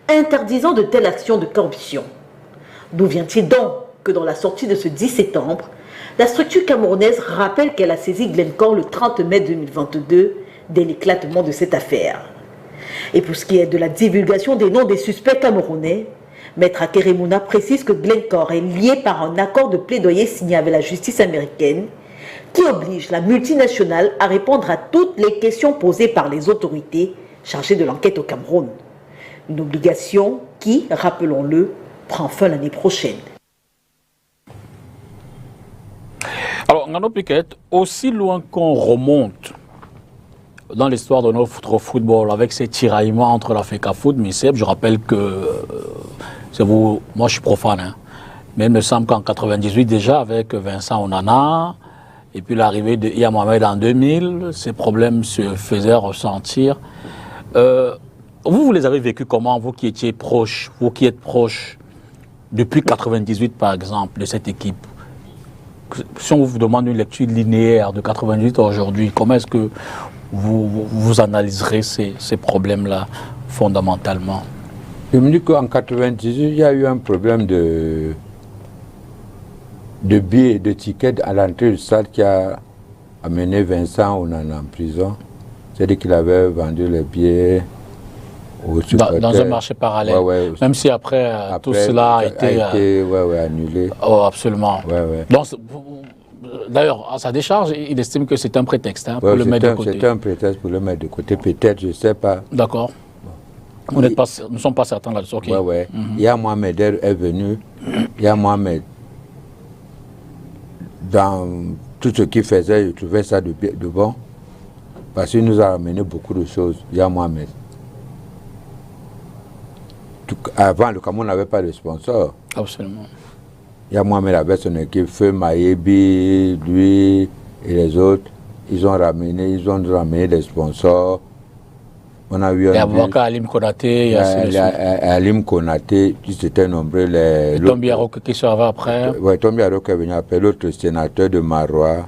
interdisant de telles actions de corruption. D'où vient-il donc que dans la sortie de ce 10 septembre, la structure camerounaise rappelle qu'elle a saisi Glencore le 30 mai 2022 dès l'éclatement de cette affaire. Et pour ce qui est de la divulgation des noms des suspects camerounais, Maître Akere Mouna précise que Glencore est lié par un accord de plaidoyer signé avec la justice américaine qui oblige la multinationale à répondre à toutes les questions posées par les autorités chargées de l'enquête au Cameroun. Une obligation qui, rappelons-le, prend fin l'année prochaine. Alors, Ngano Piquet, aussi loin qu'on remonte dans l'histoire de notre football, avec ces tiraillements entre la FECAFOOT et MICEP, je rappelle que, c'est vous, moi je suis profane, hein, mais il me semble qu'en 98 déjà, avec Vincent Onana, et puis l'arrivée de Iya Mohamed en 2000, ces problèmes se faisaient ressentir. Vous les avez vécus comment, vous qui étiez proche, vous qui êtes proche depuis 98 par exemple, de cette équipe? Si on vous demande une lecture linéaire de 98 à aujourd'hui, comment est-ce que vous analyserez ces problèmes-là fondamentalement? Je me dis qu'en 98, il y a eu un problème de billets et de tickets à l'entrée du stade qui a amené Vincent Onana en prison. C'est-à-dire qu'il avait vendu les billets aux supporters. Dans un marché parallèle. Ouais, même si après tout cela a été annulé. Oh, absolument. Ouais. Donc, d'ailleurs, à sa décharge, il estime que c'est un prétexte pour le mettre de côté. C'est un prétexte pour le mettre de côté, peut-être, je ne sais pas. D'accord. Nous ne sommes pas certains là-dessus. Okay. Ya Mohamed est venu. Ya Mohamed, dans tout ce qu'il faisait, je trouvais ça de bon. Parce qu'il nous a amené beaucoup de choses. Ya Mohamed. Avant, le Cameroun n'avait pas de sponsor. Absolument. Ya Mohamed avait son équipe, Feu Mayebi, lui et les autres. Ils ont ramené des sponsors. On a eu il y a Boubacar Alim Konaté, il y a Alim Konaté, qui s'était nombré les... Tombi Arok qui s'en va après. Oui, Tombi Arok est venu après, l'autre sénateur de Marois,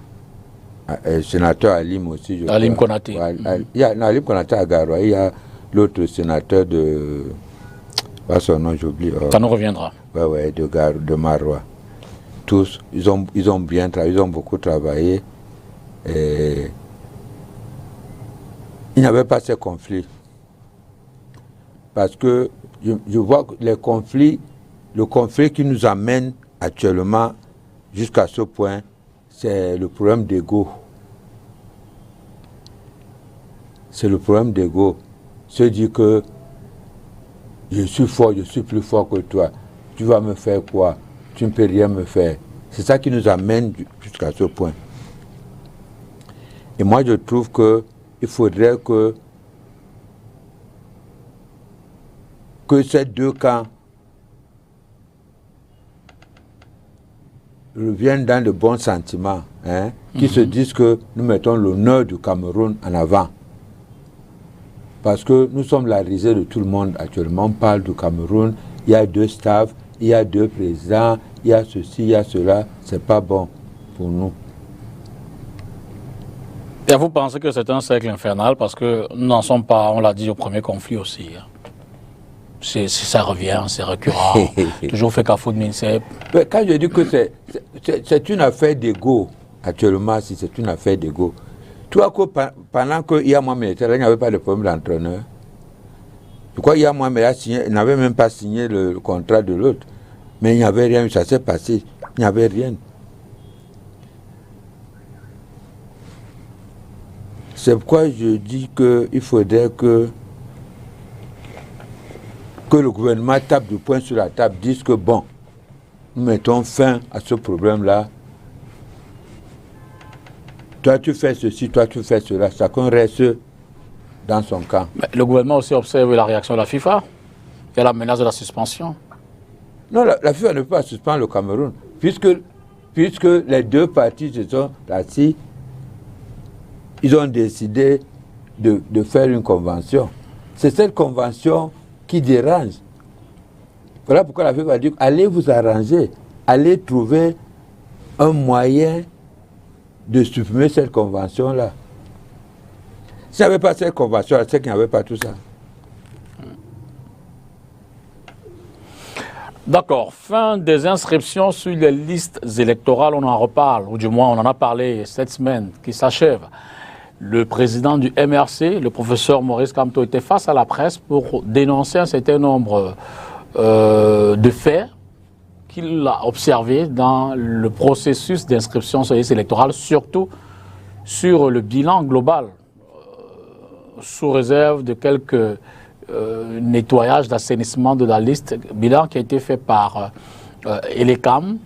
sénateur Alim aussi, je Alim crois. Konaté. Il y a Alim Konaté à Garoua, il y a l'autre sénateur de... Pas son nom, j'oublie. Ça nous reviendra. Oui, de Marois. Tous, ils ont bien travaillé, ils ont beaucoup travaillé. Et il n'y avait pas ces conflits. Parce que je vois que le conflit qui nous amène actuellement jusqu'à ce point, c'est le problème d'ego. C'est le problème d'ego. Se dire que je suis fort, je suis plus fort que toi. Tu vas me faire quoi? Tu ne peux rien me faire. C'est ça qui nous amène jusqu'à ce point. Et moi, je trouve qu'il faudrait que ces deux camps reviennent dans de bons sentiments, hein, qui se disent que nous mettons l'honneur du Cameroun en avant. Parce que nous sommes la risée de tout le monde actuellement. On parle du Cameroun, il y a 2 staffs, il y a 2 présidents, il y a ceci, il y a cela. C'est pas bon pour nous. Et vous pensez que c'est un cercle infernal parce que nous n'en sommes pas, on l'a dit, au premier conflit aussi. Ça revient, c'est récurrent. Toujours fait qu'à foutre Minsep. Quand je dis que c'est une affaire d'ego, actuellement, si c'est une affaire d'ego. Tu vois que pendant qu'il y a moi militaire, il n'y avait pas de problème d'entraîneur. Je crois qu'il y a moi militaire, il n'avait même pas signé le contrat de l'autre. Mais il n'y avait rien, ça s'est passé. Il n'y avait rien. C'est pourquoi je dis qu'il faudrait que le gouvernement tape du poing sur la table, dise que bon, nous mettons fin à ce problème-là. Toi, tu fais ceci, toi, tu fais cela. Chacun reste dans son camp. Mais le gouvernement aussi observe la réaction de la FIFA. Il y a la menace de la suspension. Non, la FIFA ne peut pas suspendre le Cameroun. Puisque les 2 parties se sont assis, ils ont décidé de faire une convention. C'est cette convention qui dérange. Voilà pourquoi la FIFA a dit, allez vous arranger, allez trouver un moyen de supprimer cette convention-là. S'il n'y avait pas cette convention-là, c'est qu'il n'y avait pas tout ça. D'accord. Fin des inscriptions sur les listes électorales, on en reparle, ou du moins on en a parlé cette semaine qui s'achève. Le président du MRC, le professeur Maurice Kamto, était face à la presse pour dénoncer un certain nombre de faits qu'il a observés dans le processus d'inscription sur les listes électorales, surtout sur le bilan global, sous réserve de quelques nettoyages d'assainissement de la liste, bilan qui a été fait par Elecam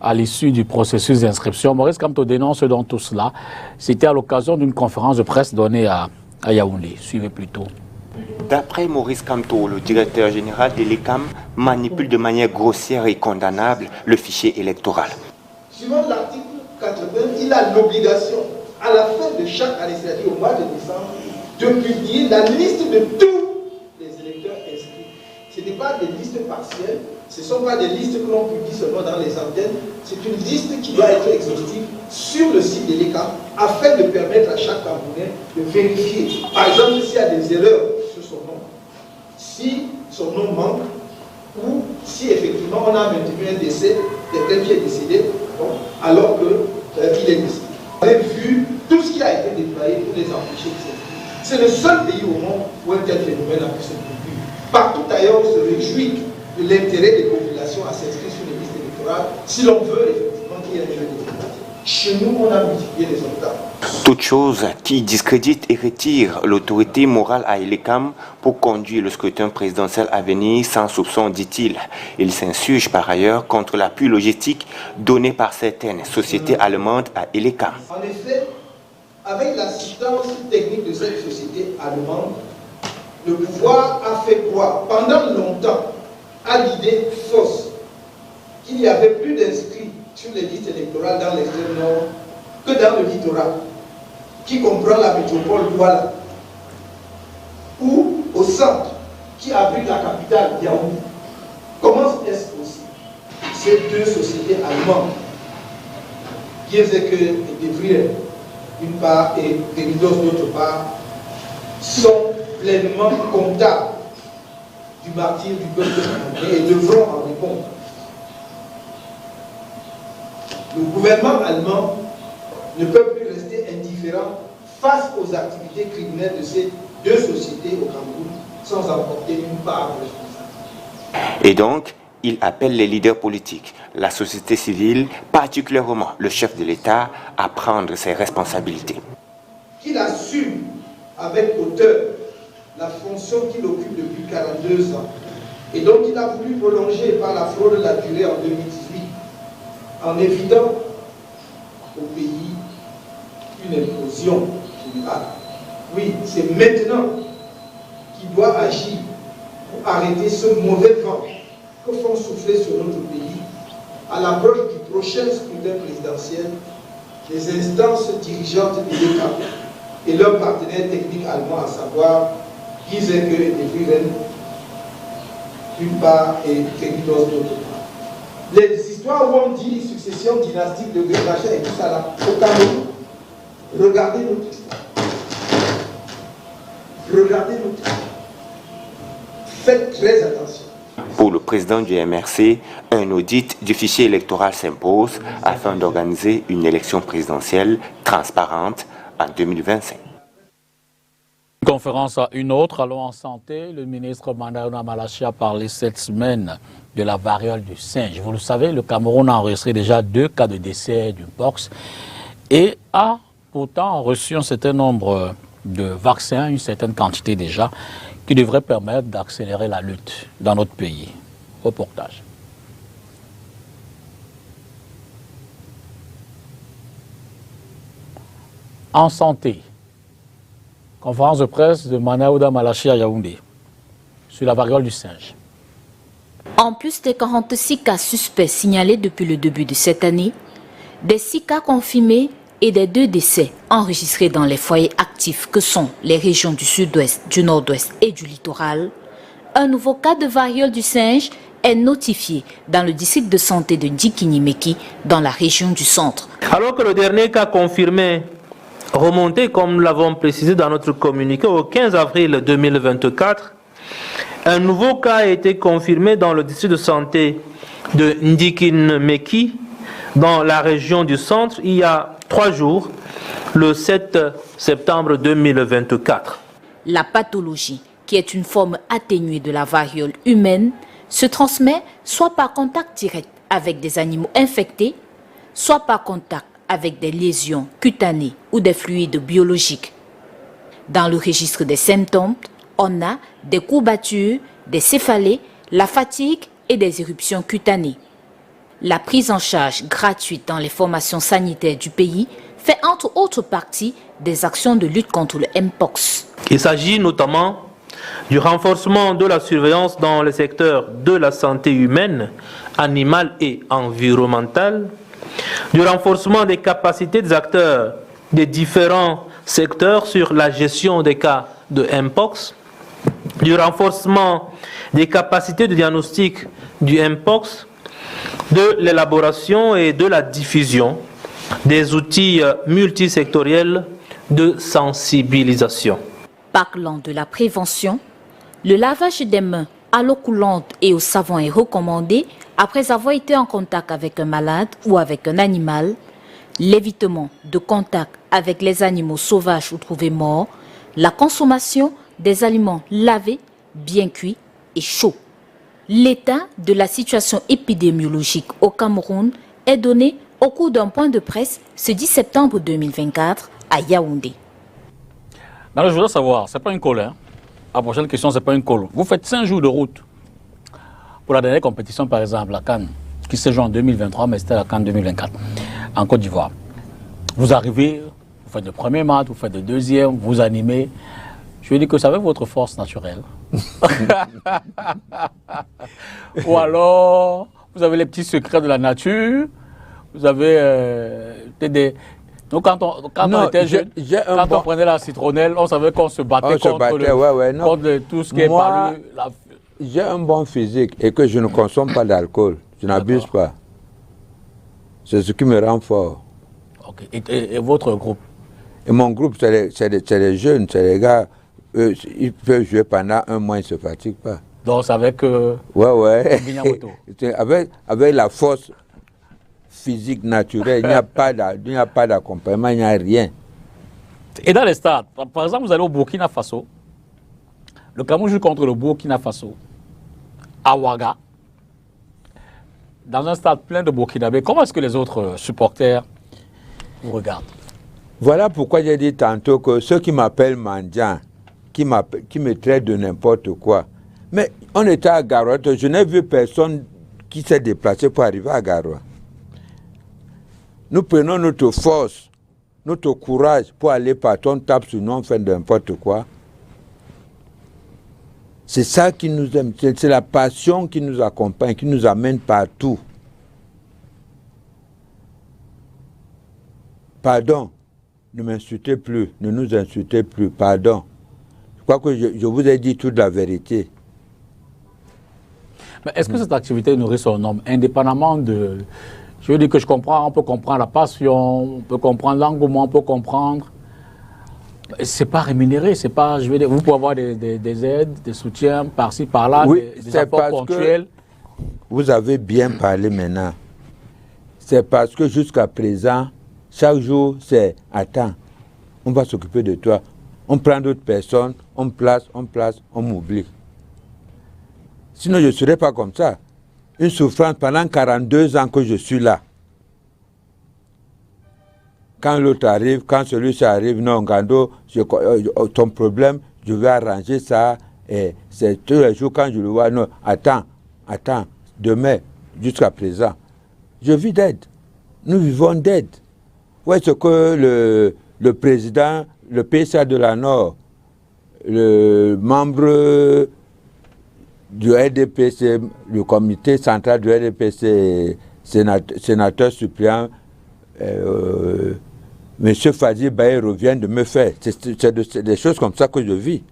à l'issue du processus d'inscription. Maurice Kamto dénonce dans tout cela. C'était à l'occasion d'une conférence de presse donnée à Yaoundé. Suivez plutôt. D'après Maurice Kamto, le directeur général de l'ECAM manipule de manière grossière et condamnable le fichier électoral. Suivant l'article 80, il a l'obligation, à la fin de chaque année, c'est-à-dire au mois de décembre, de publier la liste de tous les électeurs inscrits. Ce n'est pas des listes partielles, ce ne sont pas des listes que l'on publie seulement dans les antennes, c'est une liste qui doit être exhaustive sur le site de l'ECAM afin de permettre à chaque Camerounais de vérifier. Par exemple, s'il y a des erreurs sur son nom, si son nom manque, ou si effectivement on a maintenu un décès, quelqu'un qui est décédé, bon, alors qu'il est décédé. Vous avez vu tout ce qui a été déployé pour les empêcher de s'inscrire. C'est le seul pays au monde où un tel phénomène a pu se produire. Partout ailleurs, on se réjouit de l'intérêt des populations à s'inscrire sur les listes électorales, si l'on veut effectivement qu'il y ait un jeu démocratique. Chez nous, on a multiplié les obstacles. Toute chose qui discrédite et retire l'autorité morale à Elecam pour conduire le scrutin présidentiel à venir sans soupçon, dit-il. Il s'insurge par ailleurs contre l'appui logistique donné par certaines sociétés allemandes à Elecam. En effet, avec l'assistance technique de cette société allemande, le pouvoir a fait croire pendant longtemps à l'idée fausse qu'il n'y avait plus d'inscrits sur les listes électorales dans l'extrême nord que dans le littoral, qui comprend la métropole Douala, où centre qui abrite la capitale, Yaoundé. Comment est-ce possible? Ces deux sociétés allemandes, Giesecke et De Vries, d'une part, et Tenidos d'autre part, sont pleinement comptables du martyre du peuple camerounais et devront en répondre. Le gouvernement allemand ne peut plus rester indifférent face aux activités criminelles de ces deux sociétés au Cameroun sans emporter une part de responsabilité. Et donc, il appelle les leaders politiques, la société civile, particulièrement le chef de l'État, à prendre ses responsabilités. Qu'il assume avec hauteur la fonction qu'il occupe depuis 42 ans et donc il a voulu prolonger par la fraude de la durée en 2018 en évitant au pays une implosion générale. Oui, c'est maintenant qu'il doit agir pour arrêter ce mauvais vent que font souffler sur notre pays à l'approche du prochain scrutin présidentiel. Les instances dirigeantes de l'État et leurs partenaires techniques allemands, à savoir Giesecke et De Vries d'une part et Tenidos d'autre part. Les histoires où on dit succession dynastique de Grébachet et tout ça là, au Cameroun, regardez notre histoire. Regardez notre histoire. Faites très attention. Pour le président du MRC, un audit du fichier électoral s'impose afin d'organiser une élection présidentielle transparente en 2025. Une conférence à une autre, allons en santé. Le ministre Manaouda Malachi a parlé cette semaine de la variole du singe. Vous le savez, le Cameroun a enregistré déjà 2 cas de décès du pox et a pourtant reçu un certain nombre de vaccins, une certaine quantité déjà, qui devrait permettre d'accélérer la lutte dans notre pays. Reportage. En santé, conférence de presse de Manaouda Malachi à Yaoundé sur la variole du singe. En plus des 46 cas suspects signalés depuis le début de cette année, des 6 cas confirmés et des 2 décès enregistrés dans les foyers actifs que sont les régions du sud-ouest, du nord-ouest et du littoral, un nouveau cas de variole du singe est notifié dans le district de santé de Ndikinimeki dans la région du centre. Alors que le dernier cas confirmé remonté, comme nous l'avons précisé dans notre communiqué, au 15 avril 2024, un nouveau cas a été confirmé dans le district de santé de Ndikinimeki dans la région du centre il y a 3 jours, le 7 septembre 2024. La pathologie, qui est une forme atténuée de la variole humaine, se transmet soit par contact direct avec des animaux infectés, soit par contact avec des lésions cutanées ou des fluides biologiques. Dans le registre des symptômes, on a des courbatures, des céphalées, la fatigue et des éruptions cutanées. La prise en charge gratuite dans les formations sanitaires du pays fait entre autres partie des actions de lutte contre le Mpox. Il s'agit notamment du renforcement de la surveillance dans les secteurs de la santé humaine, animale et environnementale, du renforcement des capacités des acteurs des différents secteurs sur la gestion des cas de Mpox, du renforcement des capacités de diagnostic du Mpox, de l'élaboration et de la diffusion des outils multisectoriels de sensibilisation. Parlant de la prévention, le lavage des mains à l'eau coulante et au savon est recommandé après avoir été en contact avec un malade ou avec un animal, l'évitement de contact avec les animaux sauvages ou trouvés morts, la consommation des aliments lavés, bien cuits et chauds. L'état de la situation épidémiologique au Cameroun est donné au cours d'un point de presse ce 10 septembre 2024 à Yaoundé. Non, je voudrais savoir, ce n'est pas une colle. Hein? La prochaine question, ce n'est pas une colle. Vous faites 5 jours de route. Pour la dernière compétition, par exemple, la CAN, qui se joue en 2023, mais c'était la CAN 2024, en Côte d'Ivoire. Vous arrivez, vous faites le premier match, vous faites le deuxième, vous animez. Je veux dire que vous savez votre force naturelle. Ou alors, vous avez les petits secrets de la nature, vous avez Donc quand on était jeune, quand on prenait la citronnelle, on savait qu'on se battait contre tout ce qui est palu. J'ai un bon physique et que je ne consomme pas d'alcool. Je n'abuse pas. C'est ce qui me rend fort. Okay. Et votre groupe? Et mon groupe, c'est les jeunes, c'est les gars. Eux, ils peuvent jouer pendant un mois, ils ne se fatiguent pas. Donc c'est avec... avec la force physique naturelle, il n'y a pas d'accompagnement, il n'y a rien. Et dans les stades, par exemple, vous allez au Burkina Faso, le Cameroun joue contre le Burkina Faso, à Ouaga, dans un stade plein de Burkinabés. Comment est-ce que les autres supporters vous regardent? Voilà pourquoi j'ai dit tantôt que ceux qui m'appellent mendiant, qui me traitent de n'importe quoi. Mais on était à Garoua, je n'ai vu personne qui s'est déplacé pour arriver à Garoua. Nous prenons notre force, notre courage pour aller partout, on tape sur nous, on fait n'importe quoi. C'est ça qui nous aime, c'est la passion qui nous accompagne, qui nous amène partout. Pardon, ne m'insultez plus, ne nous insultez plus, pardon. Je crois que je vous ai dit toute la vérité. Mais est-ce que cette activité nourrit son homme, indépendamment de... Je veux dire que je comprends, on peut comprendre la passion, on peut comprendre l'engouement, on peut comprendre... C'est pas rémunéré, c'est pas... Je veux dire, vous pouvez avoir des aides, des soutiens par-ci, par-là, oui, des apports ponctuels. Vous avez bien parlé maintenant. C'est parce que jusqu'à présent, chaque jour, c'est « Attends, on va s'occuper de toi. » On prend d'autres personnes, on place, on m'oublie. Sinon, je ne serais pas comme ça. Une souffrance pendant 42 ans que je suis là. Quand l'autre arrive, quand celui-ci arrive, non, Ngando, ton problème, je vais arranger ça. Et c'est tous les jours quand je le vois, non, attends, demain, jusqu'à présent. Je vis d'aide. Nous vivons d'aide. Où est-ce que le président, le PSA de la Nord, le membre du RDPC, le comité central du RDPC, sénateur suppléant, M. Fadi Baye revient de me faire. C'est des choses comme ça que je vis.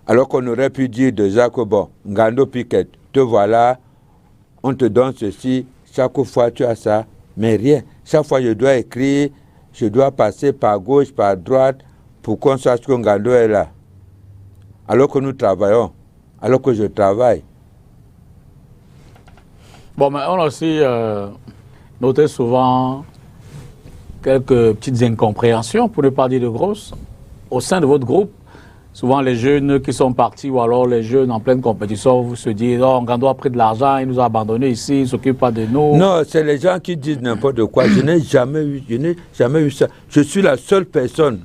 Alors qu'on aurait pu dire déjà que bon, Ngando Piquet, te voilà, on te donne ceci, chaque fois tu as ça, mais rien. Chaque fois je dois écrire, je dois passer par gauche, par droite, pour qu'on sache que Ngando est là. Alors que nous travaillons, alors que je travaille. Bon, mais on a aussi noté souvent quelques petites incompréhensions, pour ne pas dire de grosses, au sein de votre groupe. Souvent, les jeunes qui sont partis, ou alors les jeunes en pleine compétition, vous se dites, oh, Ngando a pris de l'argent, il nous a abandonnés ici, il ne s'occupe pas de nous. Non, c'est les gens qui disent n'importe quoi. Je n'ai jamais eu ça. Je suis la seule personne,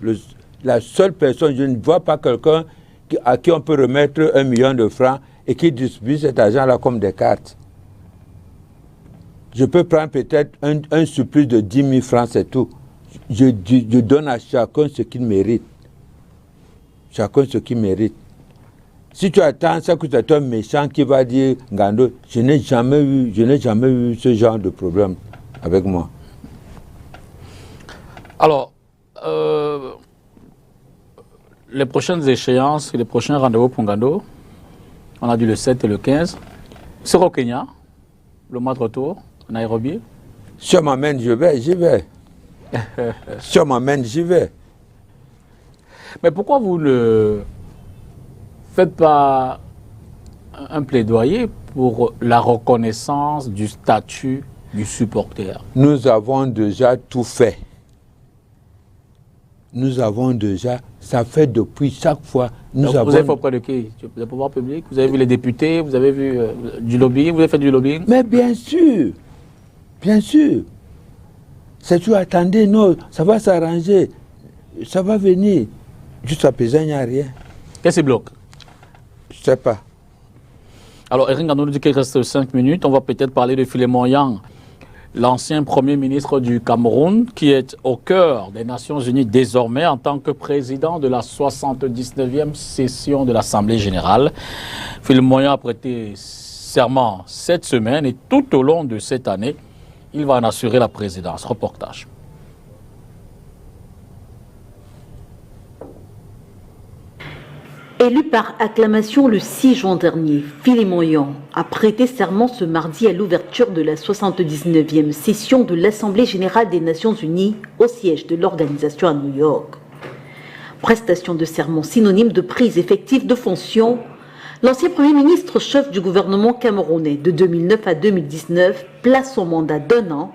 je ne vois pas quelqu'un à qui on peut remettre 1 million de francs et qui distribue cet argent-là comme des cartes. Je peux prendre peut-être un surplus de 10 000 francs, c'est tout. Je donne à chacun ce qu'il mérite. Chacun ce qu'il mérite. Si tu attends ça que c'est un méchant qui va dire Ngando, je n'ai jamais eu ce genre de problème avec moi. Alors, les prochaines échéances, les prochains rendez-vous pour Ngando, on a dit le 7 et le 15, c'est au Kenya, le mois de retour, à Nairobi. Si on m'amène, j'y vais. Si on m'amène, j'y vais. Mais pourquoi vous ne faites pas un plaidoyer pour la reconnaissance du statut du supporter? Nous avons déjà tout fait. Ça fait depuis chaque fois. Vous avez fait auprès de qui? Le pouvoir public? Vous avez vu les députés? Vous avez vu du lobbying? Vous avez fait du lobbying? Mais bien sûr. C'est tout, attendez, non, ça va s'arranger. Ça va venir. Jusqu'à présent, il n'y a rien. Qu'est-ce qui bloque? Je ne sais pas. Alors, Eric Ngando nous dit qu'il reste 5 minutes. On va peut-être parler de Philémon Yang, l'ancien Premier ministre du Cameroun, qui est au cœur des Nations Unies désormais en tant que président de la 79e session de l'Assemblée générale. Philémon Yang a prêté serment cette semaine et tout au long de cette année, il va en assurer la présidence. Reportage. Élu par acclamation le 6 juin dernier, Philémon Yon a prêté serment ce mardi à l'ouverture de la 79e session de l'Assemblée générale des Nations unies au siège de l'organisation à New York. Prestation de serment synonyme de prise effective de fonction, l'ancien Premier ministre chef du gouvernement camerounais de 2009 à 2019 place son mandat d'1 an,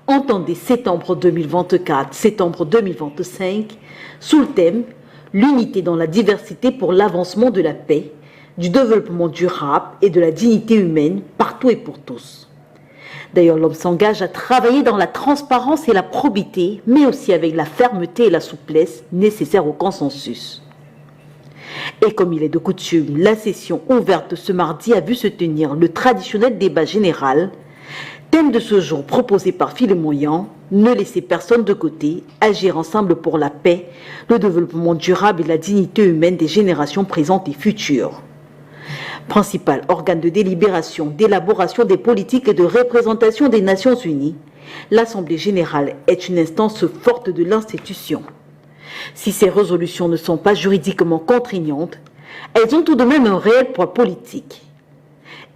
entendé septembre 2024-septembre 2025, sous le thème « L'unité dans la diversité pour l'avancement de la paix, du développement durable et de la dignité humaine partout et pour tous ». D'ailleurs, l'homme s'engage à travailler dans la transparence et la probité, mais aussi avec la fermeté et la souplesse nécessaires au consensus. Et comme il est de coutume, la session ouverte ce mardi a vu se tenir le traditionnel débat général. Thème de ce jour proposé par Philémon Yon, ne laisser personne de côté, agir ensemble pour la paix, le développement durable et la dignité humaine des générations présentes et futures. Principal organe de délibération, d'élaboration des politiques et de représentation des Nations Unies, l'Assemblée générale est une instance forte de l'institution. Si ces résolutions ne sont pas juridiquement contraignantes, elles ont tout de même un réel poids politique.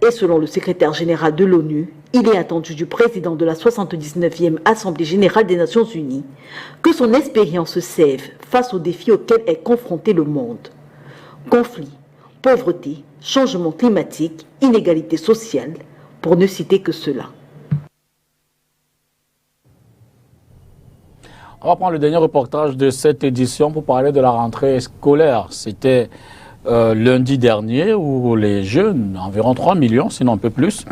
Et selon le secrétaire général de l'ONU, il est attendu du président de la 79e Assemblée générale des Nations unies que son expérience sève face aux défis auxquels est confronté le monde. Conflits, pauvreté, changement climatique, inégalité sociale, pour ne citer que cela. On va prendre le dernier reportage de cette édition pour parler de la rentrée scolaire. C'était lundi dernier où les jeunes, environ 3 millions, sinon un peu plus,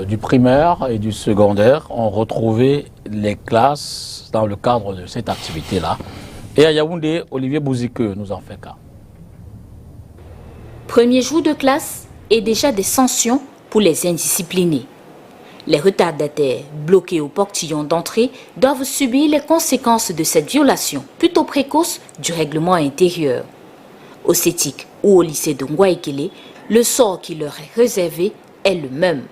du primaire et du secondaire ont retrouvé les classes dans le cadre de cette activité-là. Et à Yaoundé, Olivier Bouzikeux nous en fait cas. Premier jour de classe et déjà des sanctions pour les indisciplinés. Les retardataires bloqués au portillon d'entrée doivent subir les conséquences de cette violation plutôt précoce du règlement intérieur. Au CETIC ou au lycée de Ngwaikele, le sort qui leur est réservé est le même.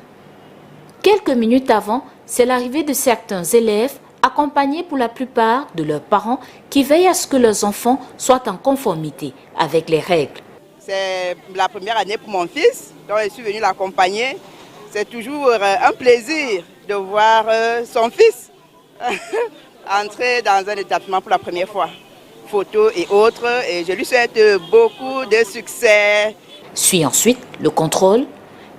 Quelques minutes avant, c'est l'arrivée de certains élèves accompagnés pour la plupart de leurs parents qui veillent à ce que leurs enfants soient en conformité avec les règles. C'est la première année pour mon fils, donc je suis venue l'accompagner. C'est toujours un plaisir de voir son fils entrer dans un établissement pour la première fois. Photos et autres, et je lui souhaite beaucoup de succès. Suit ensuite le contrôle,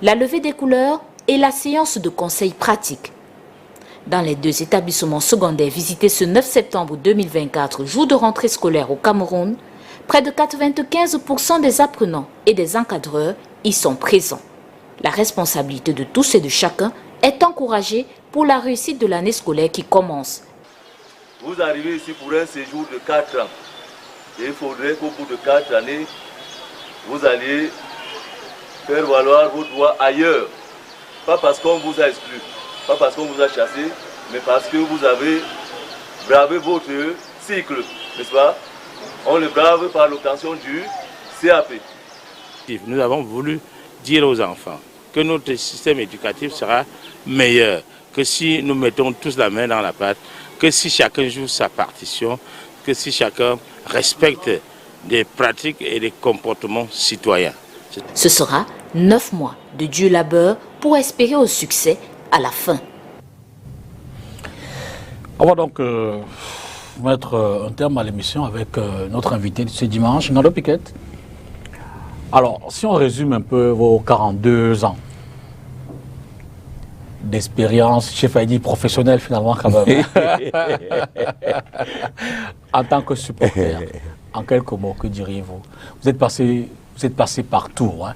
la levée des couleurs et la séance de conseil pratique. Dans les deux établissements secondaires visités ce 9 septembre 2024, jour de rentrée scolaire au Cameroun, près de 95% des apprenants et des encadreurs y sont présents. La responsabilité de tous et de chacun est encouragée pour la réussite de l'année scolaire qui commence. Vous arrivez ici pour un séjour de 4 ans. Et il faudrait qu'au bout de 4 années, vous alliez faire valoir vos droits ailleurs. Pas parce qu'on vous a exclu, pas parce qu'on vous a chassé, mais parce que vous avez bravé votre cycle, n'est-ce pas? On le brave par l'obtention du CAP. Nous avons voulu dire aux enfants que notre système éducatif sera meilleur, que si nous mettons tous la main dans la pâte, que si chacun joue sa partition, que si chacun respecte des pratiques et des comportements citoyens. Ce sera 9 mois de dur labeur pour espérer au succès à la fin. On va donc mettre un terme à l'émission avec notre invité de ce dimanche, Nalo Piquette. Alors, si on résume un peu vos 42 ans d'expérience, j'ai failli dire professionnelle finalement quand même, en tant que supporter, en quelques mots, que diriez-vous? Vous êtes passé partout, hein.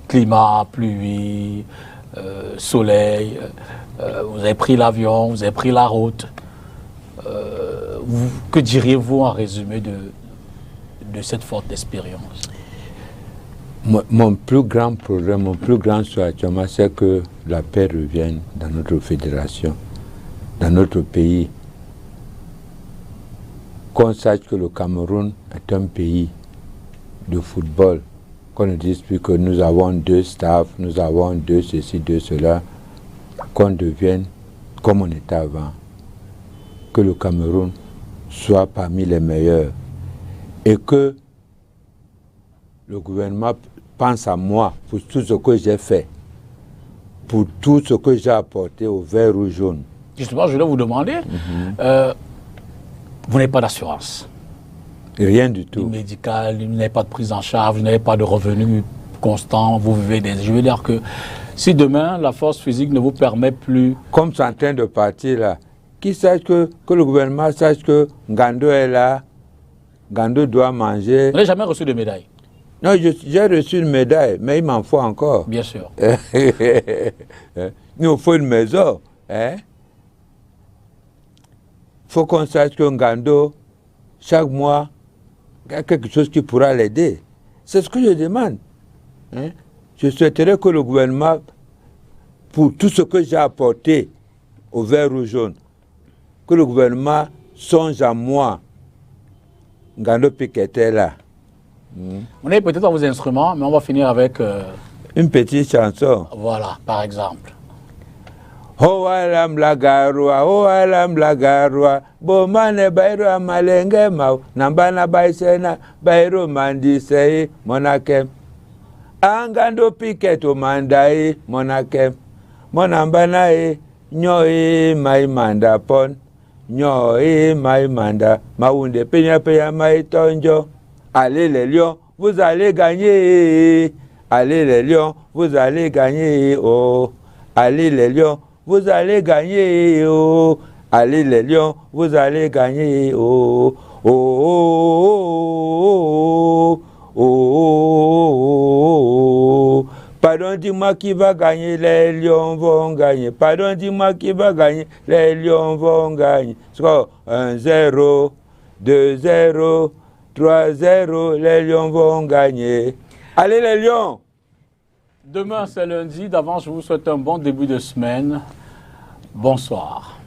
Climat, pluie, soleil, vous avez pris l'avion, vous avez pris la route. Que diriez-vous en résumé de cette forte expérience? Mon plus grand problème, mon plus grand souhait actuellement, c'est que la paix revienne dans notre fédération, dans notre pays. Qu'on sache que le Cameroun est un pays de football. Qu'on ne dise plus que nous avons 2 staffs, nous avons 2 ceci, 2 cela. Qu'on devienne comme on était avant. Que le Cameroun soit parmi les meilleurs et que le gouvernement pense à moi pour tout ce que j'ai fait, pour tout ce que j'ai apporté au vert ou jaune. Justement, je voulais vous demander, vous n'avez pas d'assurance? Rien du tout. Médical, vous n'avez pas de prise en charge, vous n'avez pas de revenus constants, vous vivez des... Je veux dire que si demain, la force physique ne vous permet plus... Comme c'est en train de partir là, qui sache que le gouvernement sache que Ngando est là, Ngando doit manger. Vous n'avez jamais reçu de médaille? Non, j'ai reçu une médaille, mais il m'en faut encore. Bien sûr. Il nous faut une maison. Il faut qu'on sache que Ngando, chaque mois, il y a quelque chose qui pourra l'aider. C'est ce que je demande. Je souhaiterais que le gouvernement, pour tout ce que j'ai apporté au vert ou jaune, que le gouvernement songe à moi. Ngando Piketty là. On est peut-être dans vos instruments, mais on va finir avec... une petite chanson. Voilà, par exemple. Ho alam la garwa, bomane bayro malenge mau, nambana baisena bayro mandisei monakem. Angando Piketty mandai monakem. Monambana nyoi mai manda pon. Nyoi mai manda maunde penya mai tonjo. Allez les lions, vous allez gagner. Allez les lions, vous allez gagner. Oh, allez les lions, vous allez gagner. Oh, allez les lions, vous allez gagner. Oh, oh, oh, oh, oh, oh. Pardon, dis-moi qui va gagner, les lions vont gagner. Pardon, dis-moi qui va gagner, les lions vont gagner. Score 1-0, 2-0, 3-0, les lions vont gagner. Allez les lions! Demain, c'est lundi. D'avance, je vous souhaite un bon début de semaine. Bonsoir.